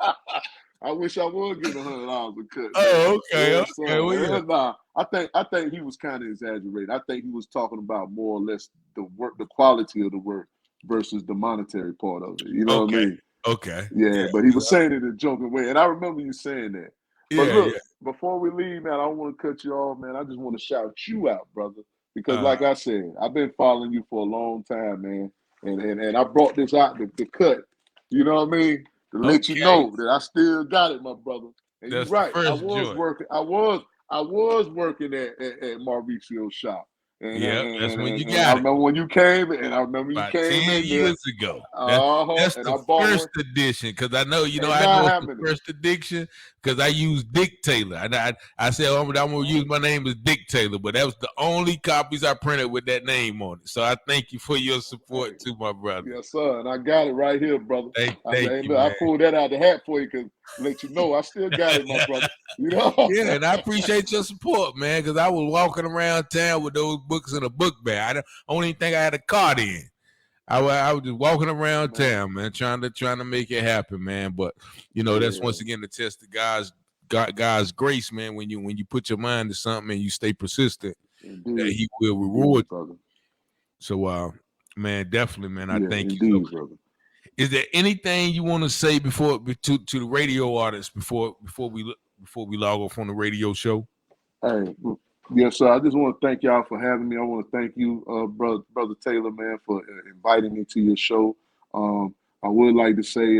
I wish I would give $100 a cut, man. okay. Yes, sir. Well, yeah. Nah, I think he was kind of exaggerating. I think he was talking about more or less the work, the quality of the work versus the monetary part of it. You know what I Okay. mean? Okay. Yeah, but he was saying it in a joking way, and I remember you saying that. But Yeah. look, before we leave, man, I don't want to cut you off, man. I just want to shout you out, brother, because like I said, I've been following you for a long time, man, and I brought this out to cut. You know what I mean? To let you Okay. know that I still got it, my brother. And you're That's the right. I first was joint. working. I was working at Mauricio's shop. And, Yeah, and, that's when you and I got it. remember when you came, and I remember you About came 10 in there. years ago. That's And the I bought first one. edition, because I know, And I now know how it's the many? first edition because I used Dick Taylor. And I said, I'm going to use my name as Dick Taylor, but that was the only copies I printed with that name on it. So I thank you for your support too, my brother. Yes, sir. And I got it right here, brother. Thank you, I man. pulled that out the hat for you because let you know I still got it, my brother. You know? Yeah, and I appreciate your support, man, because I was walking around town with those books in a book bag. I don't even think I had a card in. I was just walking around Man. town, man, trying to make it happen, man. But that's once again the test of God's grace, man. When you put your mind to something and you stay persistent, that He will reward you. Brother. So, man, definitely, man. I thank you. Indeed, brother. Is there anything you want to say to the radio audience before we log off on the radio show? Hey, yes, sir. I just want to thank y'all for having me. I want to thank you, brother Taylor, man, for inviting me to your show. I would like to say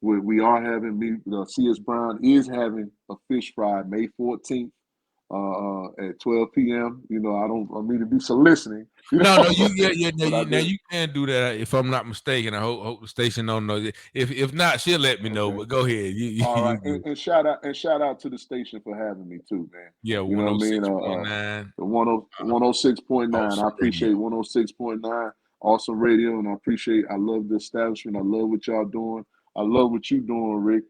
we are having C.S. Brown is having a fish fry May 14th at 12 p.m. I don't mean to be soliciting. No, you can do that if I'm not mistaken. I hope the station don't know. If not, she'll let me know. Okay. But go ahead. All right, and shout out to the station for having me too, man. Yeah, 106.9. 106.9. I appreciate 106.9. Awesome radio, and I love the establishment. I love what y'all doing. I love what you doing, Rick.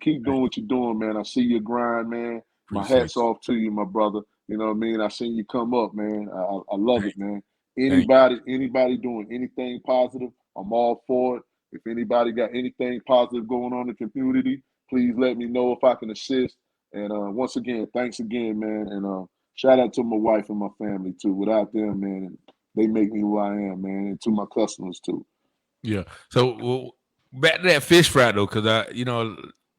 Keep doing what you're doing, man. I see your grind, man. My hat's off to you, my brother. You know what I mean? I seen you come up, man. I love it, man. Anybody doing anything positive, I'm all for it. If anybody got anything positive going on in the community, please let me know if I can assist. And once again, thanks again, man. And shout out to my wife and my family too. Without them, man, they make me who I am, man. And to my customers too. Yeah. So back to that fish fry though, because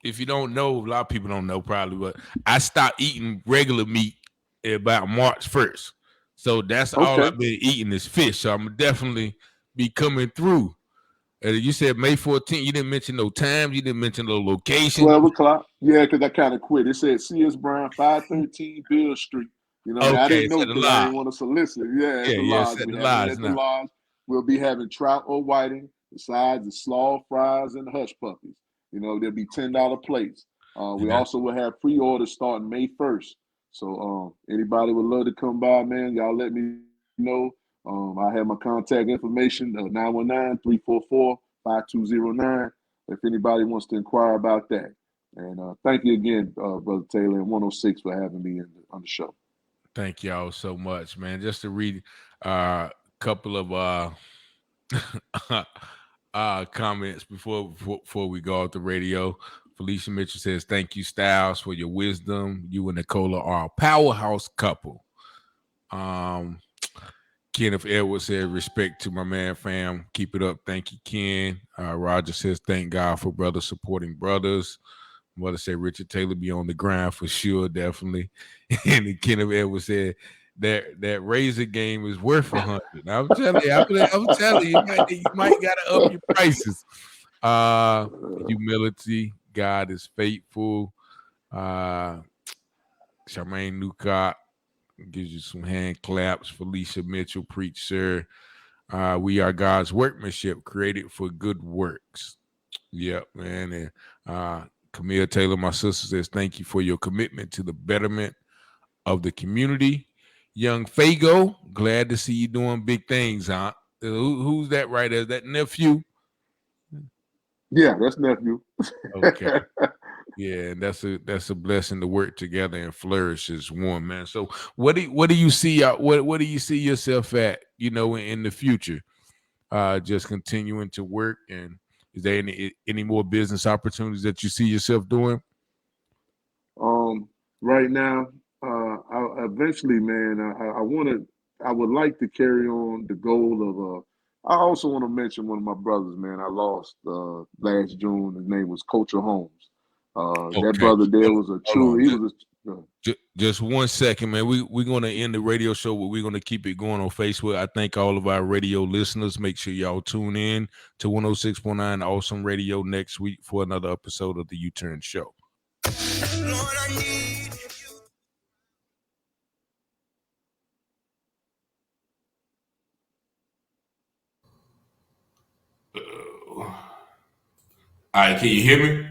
if you don't know, a lot of people don't know probably, but I stopped eating regular meat about March 1st. So that's all I've been eating is fish. So I'm definitely be coming through. You said May 14th. You didn't mention no times. You didn't mention no location. 12 o'clock. Yeah, because I kind of quit. It said C.S. Brown, 513 Bill Street. I didn't know because I didn't want to solicit. Yeah, at the lodge. At the lodge. We'll be having trout or whiting, besides the slaw, fries, and the hush puppies. There'll be $10 plates. We also will have pre-orders starting May 1st. So anybody would love to come by, man. Y'all let me know. I have my contact information, 919-344-5209, if anybody wants to inquire about that. And thank you again, Brother Taylor, and 106 for having me on the show. Thank y'all so much, man. Just to read a couple of comments before we go off the radio. Felicia Mitchell says, thank you, Styles, for your wisdom. You and Nicola are a powerhouse couple. Kenneth Edwards said, respect to my man, fam. Keep it up. Thank you, Ken. Roger says, thank God for brothers supporting brothers. Mother said, Richard Taylor be on the grind for sure, definitely. And then Kenneth Edwards said, that razor game is worth $100. I'm telling you, you might gotta up your prices. Humility, God is faithful. Charmaine Newcott gives you some hand claps. Felicia Mitchell, preach, sir. We are God's workmanship, created for good works. Yep, man. And Camille Taylor, my sister, says, thank you for your commitment to the betterment of the community. Young Fago, glad to see you doing big things, huh? Who's that right there? Is that nephew? Yeah, that's nephew. Okay. Yeah, and that's a blessing to work together and flourish as one, man. So what do you see what do you see yourself at, in the future? Just continuing to work, and is there any more business opportunities that you see yourself doing? Right now, eventually, man, I would like to carry on the goal of I also want to mention one of my brothers, man. I lost last June. His name was Culture Holmes. That brother there was a true. Just 1 second, man. We're gonna end the radio show, but we're gonna keep it going on Facebook. I thank all of our radio listeners. Make sure y'all tune in to 106.9 Awesome Radio next week for another episode of the U-Turn Show. Lord, I need you. All right, can you hear me?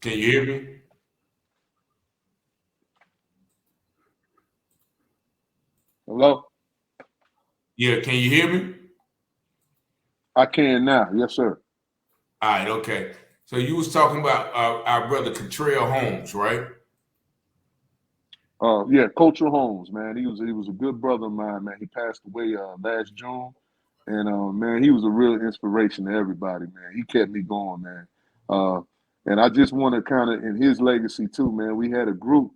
Can you hear me? Hello? Yeah, can you hear me? I can now. Yes, sir. All right, okay. So you was talking about our brother Contrell Holmes, right? Yeah, Culture Holmes, man. He was a good brother of mine, man. He passed away last June, and man, he was a real inspiration to everybody, man. He kept me going, man. Uh, and I just want to kind of in his legacy too, man. We had a group.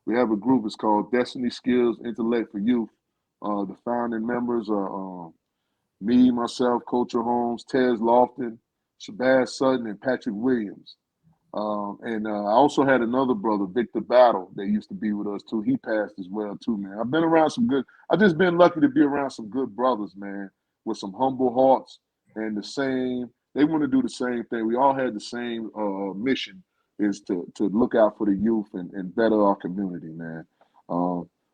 We have a group. It's called Destiny Skills Intellect for Youth. The founding members are me, myself, Culture Holmes, Tez Lofton, Shabazz Sutton, and Patrick Williams. And I also had another brother, Victor Battle, that used to be with us too. He passed as well too, man. I've been around some good. I've just been lucky to be around some good brothers, man, with some humble hearts and the same. They want to do the same thing. We all had the same mission, is to look out for the youth and better our community, man.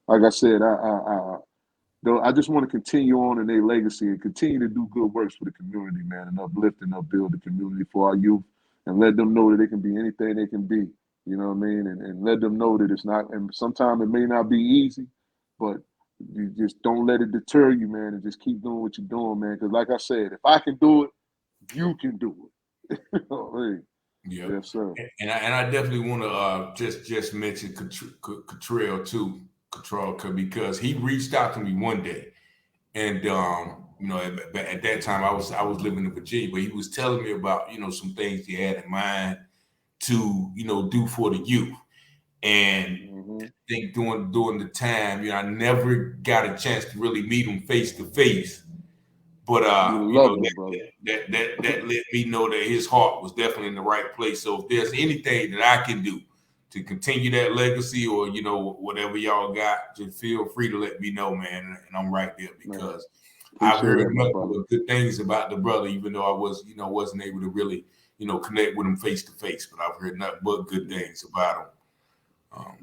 Like I said, though I just want to continue on in their legacy and continue to do good works for the community, man, and uplift and upbuild the community for our youth and let them know that they can be anything they can be. You know what I mean? And let them know that it's not, and sometimes it may not be easy, but you just don't let it deter you, man, and just keep doing what you're doing, man. Because like I said, if I can do it, you can do it. You know what I mean? Yeah, Yes, sir. and I definitely want to just mention Cottrell too, Cottrell, because he reached out to me one day, and at that time I was living in Virginia, but he was telling me about some things he had in mind to do for the youth, and Mm-hmm. I think during the time, I never got a chance to really meet him face to face. But You love it, brother. that let me know that his heart was definitely in the right place. So if there's anything that I can do to continue that legacy, or whatever y'all got, just feel free to let me know, man. And I'm right there, Man, because I've appreciate heard that, my nothing brother. but good things about the brother, even though I wasn't able to really connect with him face to face. But I've heard nothing but good things about him.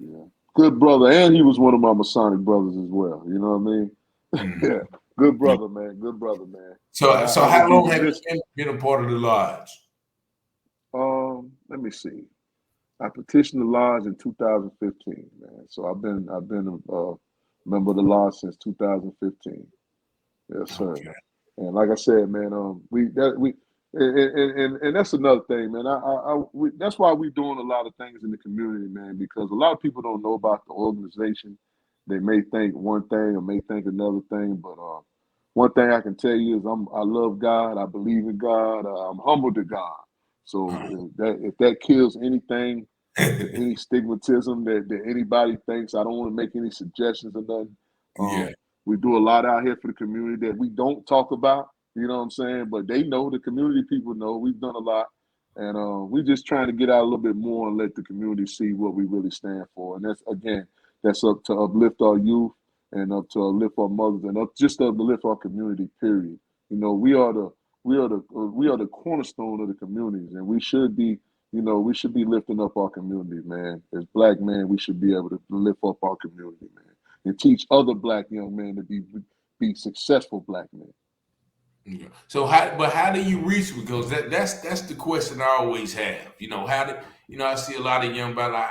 Yeah. Good brother. And he was one of my Masonic brothers as well. You know what I mean? Mhm. Yeah. Good brother, man. Good brother, man. So And so I would how be long have you remiss. been a part of the lodge? Let me see. I petitioned the lodge in 2015, man. So I've been a member of the lodge since 2015. Yes, sir. Okay. And like I said, man, and that's another thing, man. That's why we're doing a lot of things in the community, man, because a lot of people don't know about the organization. They may think one thing or may think another thing, but one thing I can tell you is I love God. I believe in God. I'm humble to God. So if that kills anything, any stigmatism that anybody thinks. I don't want to make any suggestions or nothing. Yeah. We do a lot out here for the community that we don't talk about. You know what I'm saying? But they know, the community people know. We've done a lot, and we're just trying to get out a little bit more and let the community see what we really stand for. And that's up to uplift our youth and up to uplift our mothers and up just to uplift our community. Period. We are the cornerstone of the communities, and we should be lifting up our community, man. As black men, we should be able to lift up our community, man, and teach other black young men to be successful black men. Yeah. So how do you reach? Because that's the question I always have. How do I see a lot of young brothers.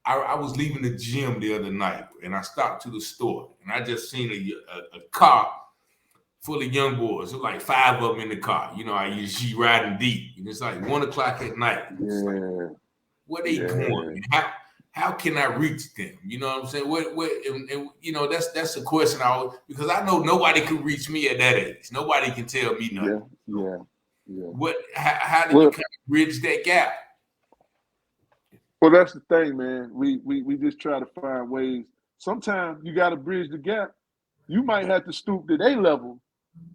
I was leaving the gym the other night, and I stopped to the store, and I just seen a car full of young boys. There's like 5 of them in the car. I usually riding deep, and it's like 1 o'clock at night. It's like, Yeah, where they going? yeah, How can I reach them? You know what I'm saying? What and that's a question I always, because I know nobody can reach me at that age. Nobody can tell me nothing. yeah, yeah, yeah. How do you Well, kind of bridge that gap? well, that's the thing, man. We just try to find ways. Sometimes you got to bridge the gap. You might have to stoop to their level.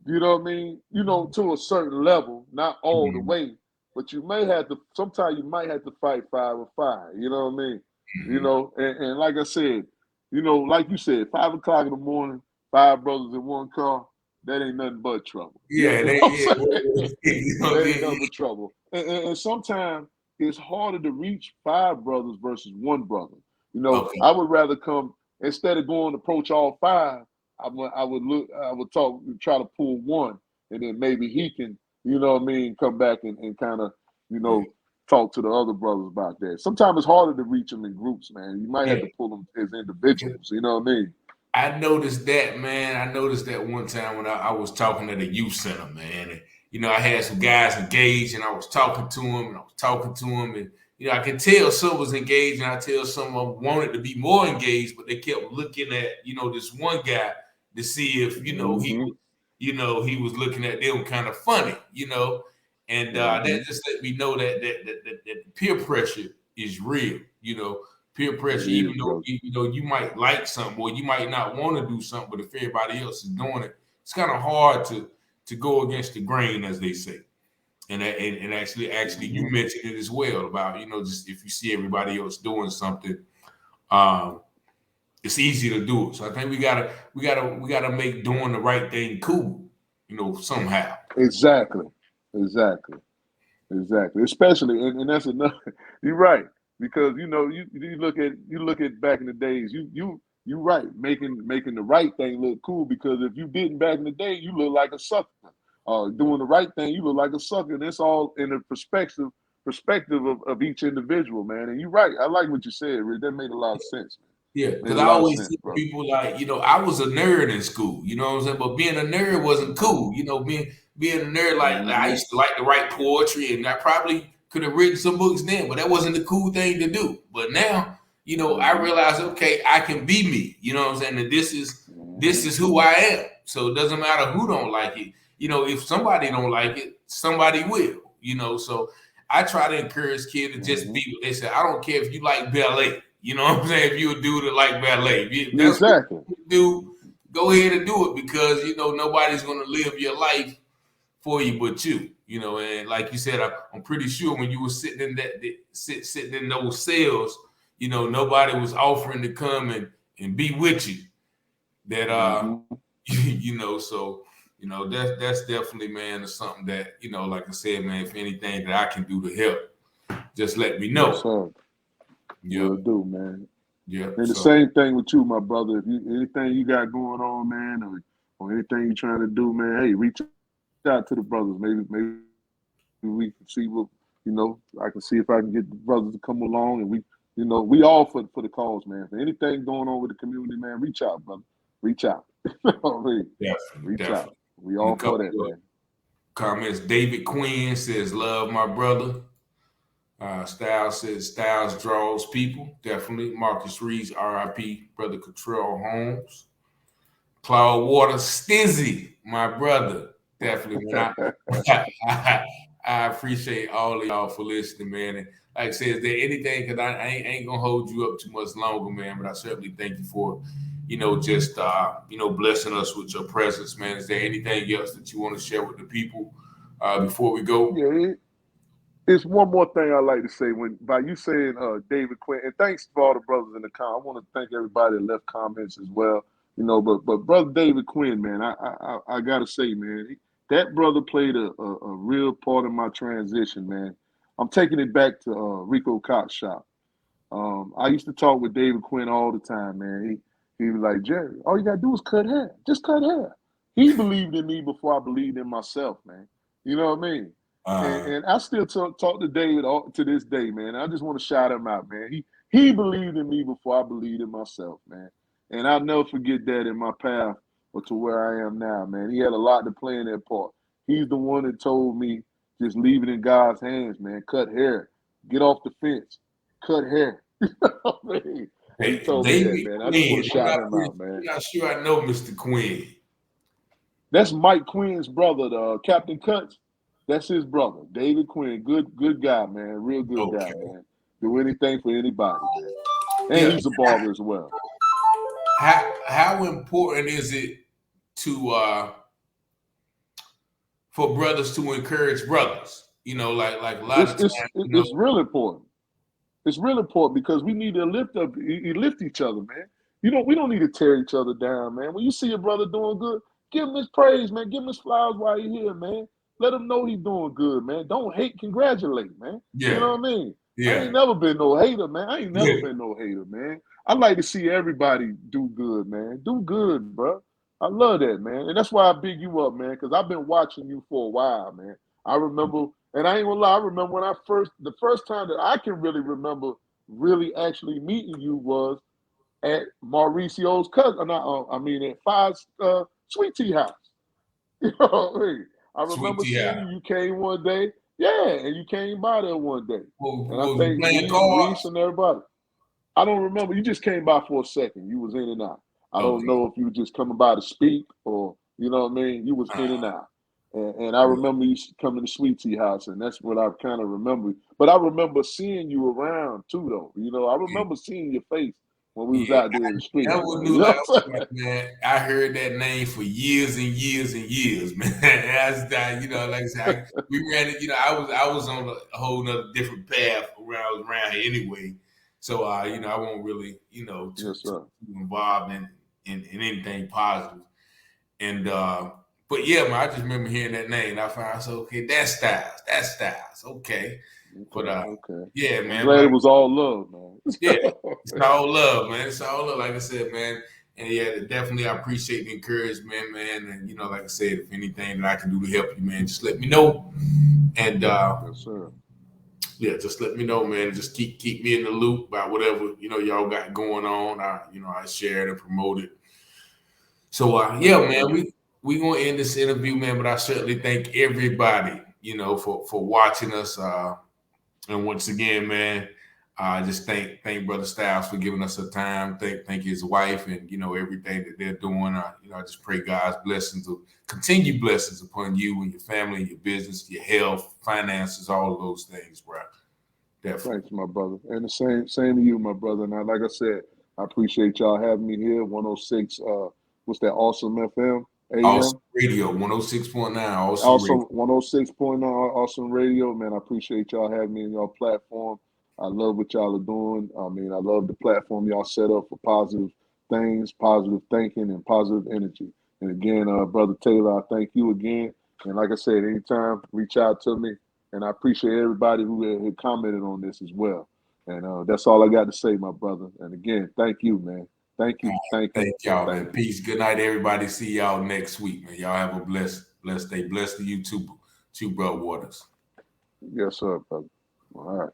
You know what I mean? To a certain level, not all the Mhm, way, but you may have to. Sometimes you might have to fight 5 or 5. You know what I mean? mhm. And like I said, like you said, 5 o'clock in the morning, 5 brothers in one car. That ain't nothing but trouble. You Yeah, know they, what I'm yeah, saying? That ain't yeah, nothing but trouble. And sometimes it's harder to reach 5 brothers versus one brother. okay, I would rather come, instead of going to approach all 5. I would try to pull one, and then maybe he can, what I mean, come back and kind of, you yeah, know, talk to the other brothers about that. Sometimes it's harder to reach them in groups, man. You might have yeah. to pull them as individuals. You know what I mean? I noticed that, man. I noticed that one time when I was talking at a youth center, man. And, I had some guys engaged, and I was talking to them, and I was talking to them, and you know, I could tell some was engaged, and I tell some of them wanted to be more engaged, but they kept looking at, you know, this one guy to see if, you know, he was looking at them kind of funny, you know, and that just let me know that peer pressure is real, you know, peer pressure. Even though you know you might like something or you might not want to do something, but if everybody else is doing it, it's kind of hard to go against the grain, as they say. And actually, you mentioned it as well about, you know, just if you see everybody else doing something, it's easy to do it. So I think we gotta make doing the right thing cool, you know, somehow. Exactly. Especially, and that's another. You're right, because you know you look at back in the days. You right, making the right thing look cool, because if you didn't back in the day, you look like a sucker. Doing the right thing, you look like a sucker. And it's all in the perspective of each individual, man. And you're right. I like what you said, Rick. That made a lot of sense, man. Yeah, because I always see people like, you know, I was a nerd in school, you know what I'm saying? But being a nerd wasn't cool. You know, being a nerd, like I used to like to write poetry, and I probably could have written some books then, but that wasn't the cool thing to do. But now, you know, I realize, okay, I can be me. You know what I'm saying? That this is who I am. So it doesn't matter who don't like it. You know, if somebody don't like it, somebody will. You know, so I try to encourage kids to just be what they say. I don't care if you like ballet. You know what I'm saying? If you're a dude that like ballet, if that's exactly what you do, go ahead and do it, because you know nobody's going to live your life for you but you. You know, and like you said, I'm pretty sure when you were sitting in sitting in those cells, you know, nobody was offering to come and be with you. That you know, so you know that's definitely, man, is something that, you know, like I said, man, if anything that I can do to help, just let me know. Yes, sir. Will do, man. Yeah. And the same thing with you, my brother. If you anything you got going on, man, or anything you're trying to do, man, hey, reach out to the brothers. Maybe we can see what, you know, I can see if I can get the brothers to come along, and we all for the cause, man. If anything going on with the community, man, reach out, brother. Reach out. Reach out. We all for that, man. Comments. David Quinn says, "Love my brother." Styles says Styles draws people. Definitely. Marcus Reeves, R.I.P. Brother Cottrell Holmes. Cloud Water Stizzy, my brother. Definitely. I appreciate all of y'all for listening, man. And like I said, is there anything, because I ain't gonna hold you up too much longer, man, but I certainly thank you for, you know, just you know, blessing us with your presence, man. Is there anything else that you want to share with the people before we go? Yeah, it's one more thing I like to say by you saying David Quinn, and thanks for all the brothers in the comments. I want to thank everybody that left comments as well. You know, but brother David Quinn, man, I gotta say, man, that brother played a real part of my transition, man. I'm taking it back to Rico Cox shop. I used to talk with David Quinn all the time, man. He was like, Jerry, all you gotta do is cut hair. Just cut hair. He believed in me before I believed in myself, man. You know what I mean? And I still talk to David to this day, man. I just want to shout him out, man. He believed in me before I believed in myself, man. And I'll never forget that in my path or to where I am now, man. He had a lot to play in that part. He's the one that told me, just leave it in God's hands, man. Cut hair. Get off the fence. Cut hair. He told me that, man. I just want to shout him out, man. I'm not sure I know Mr. Quinn. That's Mike Quinn's brother, Captain Cuts. That's his brother, David Quinn. Good guy, man. Real good guy, man. Do anything for anybody, man. And he's a barber as well. How important is it to for brothers to encourage brothers? You know, like a lot of times, it's real important. It's real important because we need to lift each other, man. We don't need to tear each other down, man. When you see a brother doing good, give him his praise, man. Give him his flowers while he's here, man. Let him know he's doing good, man. Don't hate, congratulate, man. Yeah. You know what I mean? Yeah. I ain't never been no hater, man. I ain't never been no hater, man. I like to see everybody do good, man. Do good, bro. I love that, man. And that's why I big you up, man, because I've been watching you for a while, man. I remember, and I ain't gonna lie, I remember when the first time that I can really remember really actually meeting you was at Mauricio's cousin. At Five's Sweet Tea House. You know what I mean? I remember seeing you. You came one day, Yeah, and you came by there one day. And I Was we think playing Reese cards? and everybody. I don't remember. You just came by for a second. You was in and out. I don't Okay. know if you were just coming by to speak or, you know what I mean? You was in and out. And I Yeah. remember you coming to Sweet Tea House, and that's what I kind of remember. But I remember seeing you around too, though. You know, I remember seeing your face when we was Yeah, out there in the I streets, never man. knew. You know Like, what I'm saying? man, I heard that name for years and years and years, man. That's that, you know, like I said, we ran it. You know, I was on a whole nother different path around here anyway. So, you know, I won't really, you know, Yes, too sir. involved in anything positive. And but yeah, man, I just remember hearing that name. I found, so okay, that's Styles, okay. But Okay, okay. yeah, I'm man, glad like it was all love, yeah, man. it's all love, man. It's all love, like I said, man. And yeah, definitely I appreciate the encouragement, man. And you know, like I said, if anything that I can do to help you, man, just let me know. And Yes, sir. yeah, just let me know, man. Just keep me in the loop about whatever, you know, y'all got going on. I share it and promote it. So yeah, Thank you, man, brother. we gonna end this interview, man. But I certainly thank everybody, you know, for watching us. And once again, man, just thank Brother Styles for giving us a time. Thank his wife and you know everything that they're doing. You know, I just pray God's blessings, continued blessings upon you and your family, your business, your health, finances, all of those things, bro. Definitely. Thanks, my brother. And the same to you, my brother. Now, like I said, I appreciate y'all having me here. 106, what's that, Awesome FM, Awesome AM? Radio, 106.9, Awesome Also, Radio. 106.9 Awesome Radio, man. I appreciate y'all having me in your platform. I love what y'all are doing. I mean, I love the platform y'all set up for positive things, positive thinking, and positive energy. And again, Brother Taylor, I thank you again. And like I said, anytime, reach out to me. And I appreciate everybody who had commented on this as well. And that's all I got to say, my brother. And again, thank you, man. Thank you, thank you, Thank y'all, thank man. you. Peace. Good night, everybody. See y'all next week, man. Y'all have a blessed day. Bless to you too, Bro Waters. Yes, sir, brother. All right.